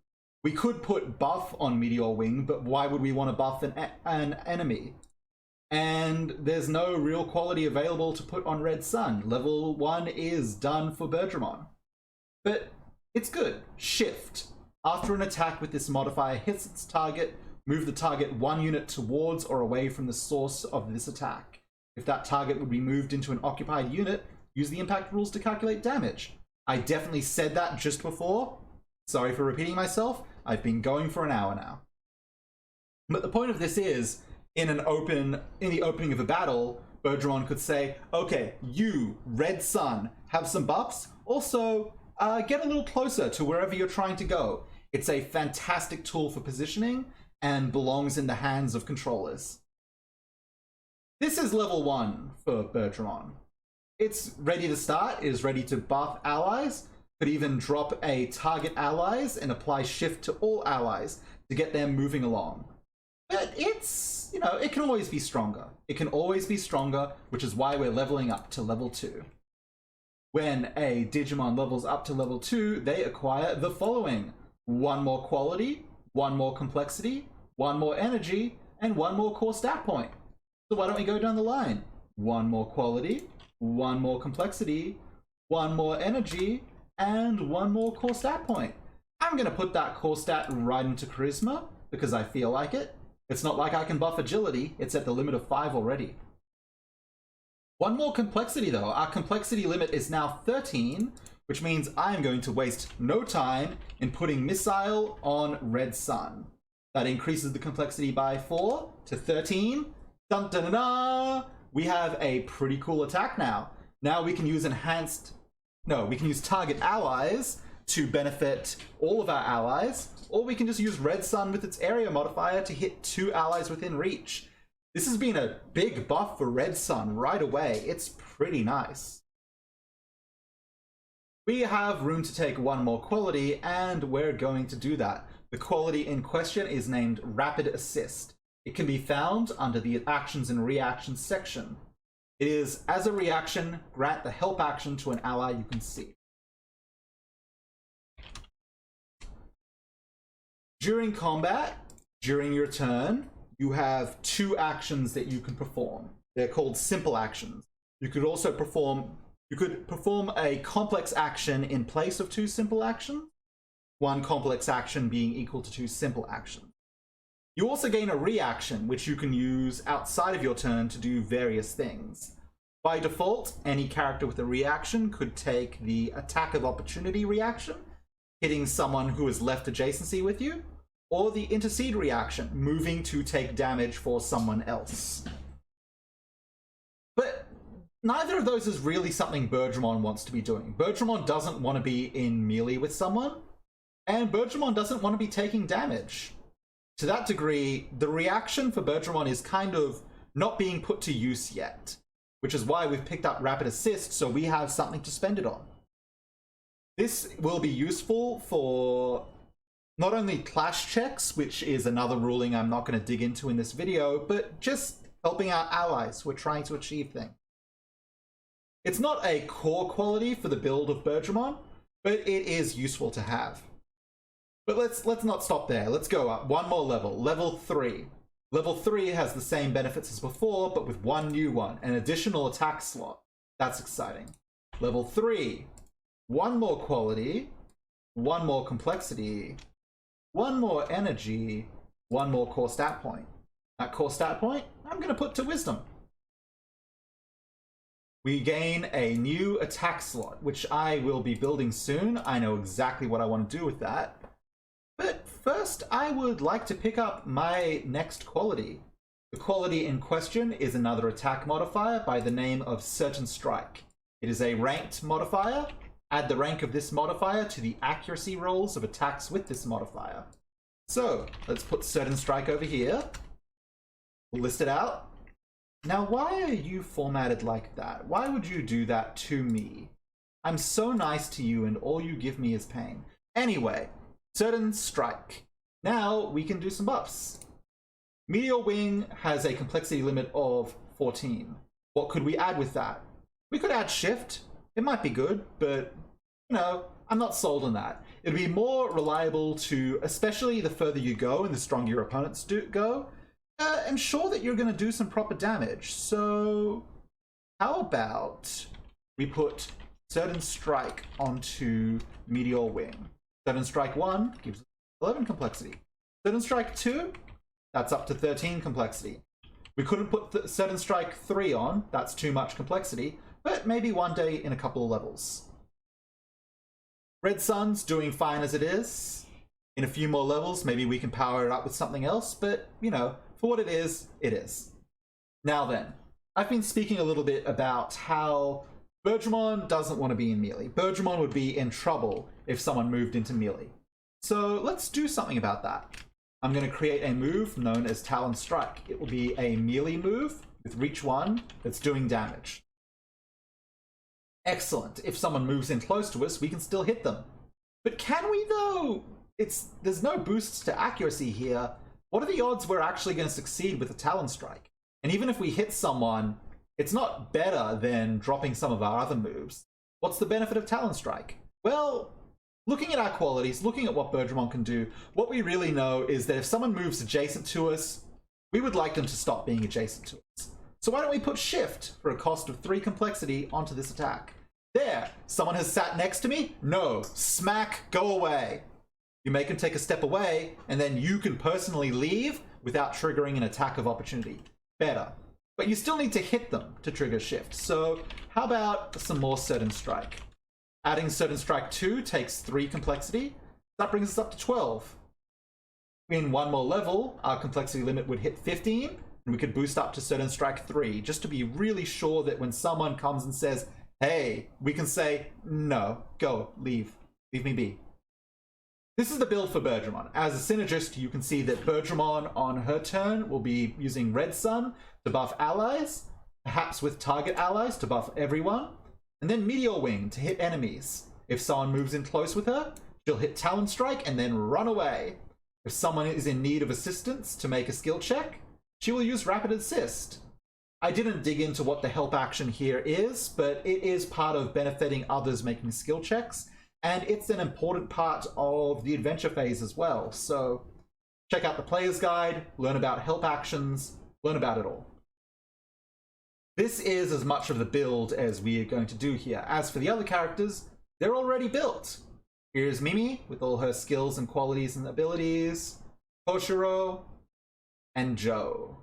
We could put buff on Meteor Wing, but why would we want to buff an enemy? And there's no real quality available to put on Red Sun. Level 1 is done for Birdramon. But it's good. Shift. After an attack with this modifier hits its target, move the target 1 unit towards or away from the source of this attack. If that target would be moved into an occupied unit, use the impact rules to calculate damage. I definitely said that just before. Sorry for repeating myself. I've been going for an hour now. But the point of this is, in the opening of a battle, Bergeron could say, okay, you, Red Sun, have some buffs. Also, get a little closer to wherever you're trying to go. It's a fantastic tool for positioning and belongs in the hands of controllers. This is level 1 for Bergeron. It's ready to start, it is ready to buff allies, could even drop a target allies and apply shift to all allies to get them moving along. But it's, you know, it can always be stronger. It can always be stronger, which is why we're leveling up to level 2. When a Digimon levels up to level 2, they acquire the following: 1 more quality, 1 more complexity, 1 more energy, and 1 more core stat point. So why don't we go down the line? 1 more quality, 1 more complexity, 1 more energy, and 1 more core stat point. I'm going to put that core stat right into charisma because I feel like it. It's not like I can buff agility, it's at the limit of 5 already. 1 more complexity though. Our complexity limit is now 13, which means I'm going to waste no time in putting Missile on Red Sun. That increases the complexity by 4 to 13. Dun dun dun dun! We have a pretty cool attack now. Now we can use we can use target allies to benefit all of our allies, or we can just use Red Sun with its area modifier to hit 2 allies within reach. This has been a big buff for Red Sun right away. It's pretty nice. We have room to take 1 more quality, and we're going to do that. The quality in question is named Rapid Assist. It can be found under the Actions and Reactions section. It is, as a reaction, grant the help action to an ally you can see. During combat, during your turn, you have 2 actions that you can perform. They're called simple actions. You could also perform a complex action in place of 2 simple actions, 1 complex action being equal to 2 simple actions. You also gain a reaction, which you can use outside of your turn to do various things. By default, any character with a reaction could take the Attack of Opportunity reaction, hitting someone who is left adjacency with you, or the Intercede reaction, moving to take damage for someone else. But neither of those is really something Bergemon wants to be doing. Bergemon doesn't want to be in melee with someone, and Bergemon doesn't want to be taking damage. To that degree, the reaction for Bergemon is kind of not being put to use yet, which is why we've picked up Rapid Assist, so we have something to spend it on. This will be useful for not only clash checks, which is another ruling I'm not going to dig into in this video, but just helping out allies who are trying to achieve things. It's not a core quality for the build of Bergemon, but it is useful to have. But let's not stop there. Let's go up 1 more level. Level 3. Level 3 has the same benefits as before, but with 1 new one, an additional attack slot. That's exciting. Level 3. 1 more quality, 1 more complexity, 1 more energy, 1 more core stat point. That core stat point, I'm going to put to Wisdom. We gain a new attack slot, which I will be building soon. I know exactly what I want to do with that. But first, I would like to pick up my next quality. The quality in question is another attack modifier by the name of Certain Strike. It is a ranked modifier. Add the rank of this modifier to the accuracy rolls of attacks with this modifier. So, let's put Certain Strike over here. We'll list it out. Now, why are you formatted like that? Why would you do that to me? I'm so nice to you and all you give me is pain. Anyway, Certain Strike. Now we can do some buffs. Meteor Wing has a complexity limit of 14. What could we add with that? We could add Shift. It might be good, but, you know, I'm not sold on that. It'd be more reliable to, especially the further you go and the stronger your opponents go, ensure that you're going to do some proper damage. So, how about we put Certain Strike onto Meteor Wing? Certain Strike 1 gives us 11 complexity. Certain Strike 2, that's up to 13 complexity. We couldn't put Certain Strike 3 on, that's too much complexity, but maybe one day in a couple of levels. Red Sun's doing fine as it is. In a few more levels, maybe we can power it up with something else, but, you know, for what it is, it is. Now then, I've been speaking a little bit about how Bergermon doesn't want to be in melee. Bergermon would be in trouble if someone moved into melee. So let's do something about that. I'm going to create a move known as Talon Strike. It will be a melee move with reach 1 that's doing damage. Excellent. If someone moves in close to us, we can still hit them. But can we though? There's no boosts to accuracy here. What are the odds we're actually going to succeed with a Talon Strike? And even if we hit someone, it's not better than dropping some of our other moves. What's the benefit of Talon Strike? Well, looking at our qualities, looking at what Bergermon can do, what we really know is that if someone moves adjacent to us, we would like them to stop being adjacent to us. So why don't we put Shift for a cost of 3 complexity onto this attack? There! Someone has sat next to me? No! Smack! Go away! You make them take a step away, and then you can personally leave without triggering an attack of opportunity. Better. But you still need to hit them to trigger Shift. So how about some more Certain Strike? Adding Certain Strike 2 takes 3 complexity. That brings us up to 12. In one more level, our complexity limit would hit 15, and we could boost up to Certain Strike 3, just to be really sure that when someone comes and says, hey, we can say, no, go, leave me be. This is the build for Bergermon. As a Synergist, you can see that Bergermon on her turn will be using Red Sun to buff allies, perhaps with target allies to buff everyone, and then Meteor Wing to hit enemies. If someone moves in close with her, she'll hit Talon Strike and then run away. If someone is in need of assistance to make a skill check, she will use Rapid Assist. I didn't dig into what the help action here is, but it is part of benefiting others making skill checks, and it's an important part of the adventure phase as well. So check out the player's guide, learn about help actions, learn about it all. This is as much of the build as we are going to do here. As for the other characters, they're already built. Here's Mimi with all her skills and qualities and abilities, Koshiro, and Joe.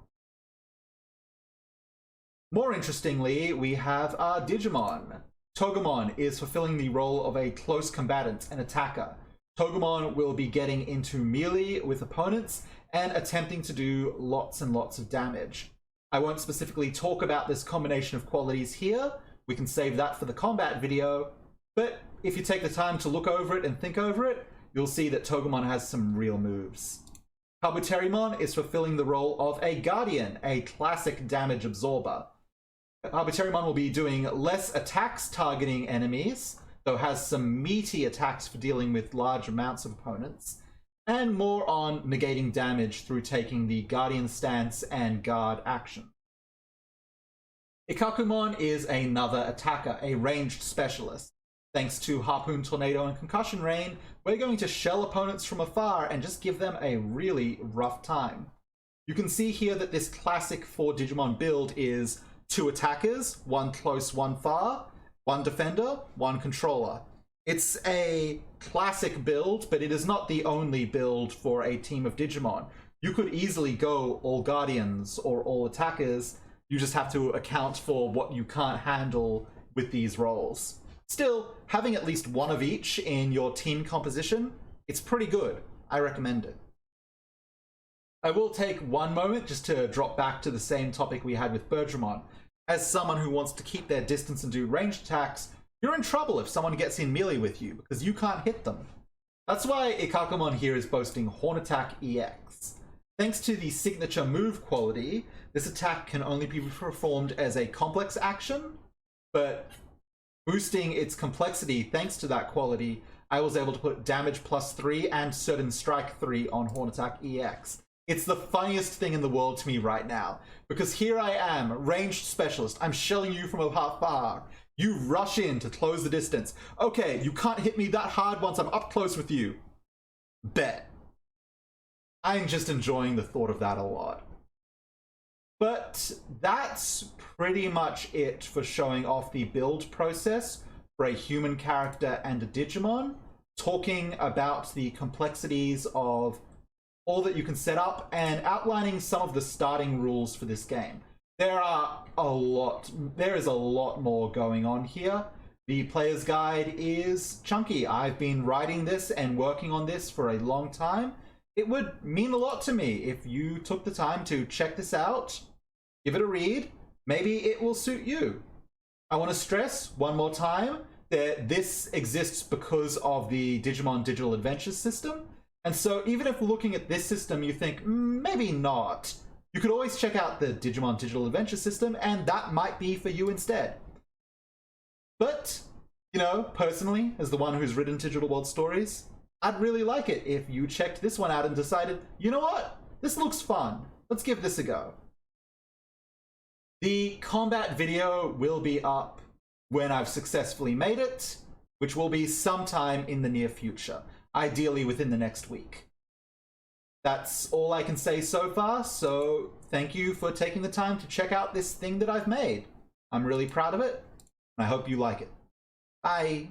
More interestingly, we have our Digimon. Togemon is fulfilling the role of a close combatant and attacker. Togemon will be getting into melee with opponents and attempting to do lots and lots of damage. I won't specifically talk about this combination of qualities here. We can save that for the combat video, but if you take the time to look over it and think over it, you'll see that Togemon has some real moves. Kabuterimon is fulfilling the role of a Guardian, a classic damage absorber. Kabuterimon will be doing less attacks targeting enemies, though has some meaty attacks for dealing with large amounts of opponents, and more on negating damage through taking the Guardian stance and guard action. Ikakumon is another attacker, a ranged specialist. Thanks to Harpoon, Tornado, and Concussion Rain, we're going to shell opponents from afar and just give them a really rough time. You can see here that this classic 4 Digimon build is 2 attackers, 1 close, 1 far, 1 defender, 1 controller. It's a classic build, but it is not the only build for a team of Digimon. You could easily go all Guardians or all attackers. You just have to account for what you can't handle with these roles. Still, having at least one of each in your team composition, it's pretty good. I recommend it. I will take one moment just to drop back to the same topic we had with Bergermon. As someone who wants to keep their distance and do ranged attacks, you're in trouble if someone gets in melee with you, because you can't hit them. That's why Ikakumon here is boasting Horn Attack EX. Thanks to the signature move quality, this attack can only be performed as a complex action, but boosting its complexity thanks to that quality, I was able to put damage +3 and certain strike 3 on Horn Attack EX. It's the funniest thing in the world to me right now, because here I am, ranged specialist, I'm shelling you from afar. You rush in to close the distance. Okay, you can't hit me that hard once I'm up close with you. Bet. I'm just enjoying the thought of that a lot. But that's pretty much it for showing off the build process for a human character and a Digimon, talking about the complexities of all that you can set up and outlining some of the starting rules for this game. There is a lot more going on here, The player's guide is chunky. I've been writing this and working on this for a long time. It would mean a lot to me if you took the time to check this out, give it a read. Maybe it will suit you. I want to stress one more time that this exists because of the Digimon Digital Adventures system. And so even if looking at this system you think, maybe not, you could always check out the Digimon Digital Adventure system, and that might be for you instead. But, you know, personally, as the one who's written Digital World Stories, I'd really like it if you checked this one out and decided, you know what? This looks fun. Let's give this a go. The combat video will be up when I've successfully made it, which will be sometime in the near future, ideally within the next week. That's all I can say so far, so thank you for taking the time to check out this thing that I've made. I'm really proud of it, and I hope you like it. Bye!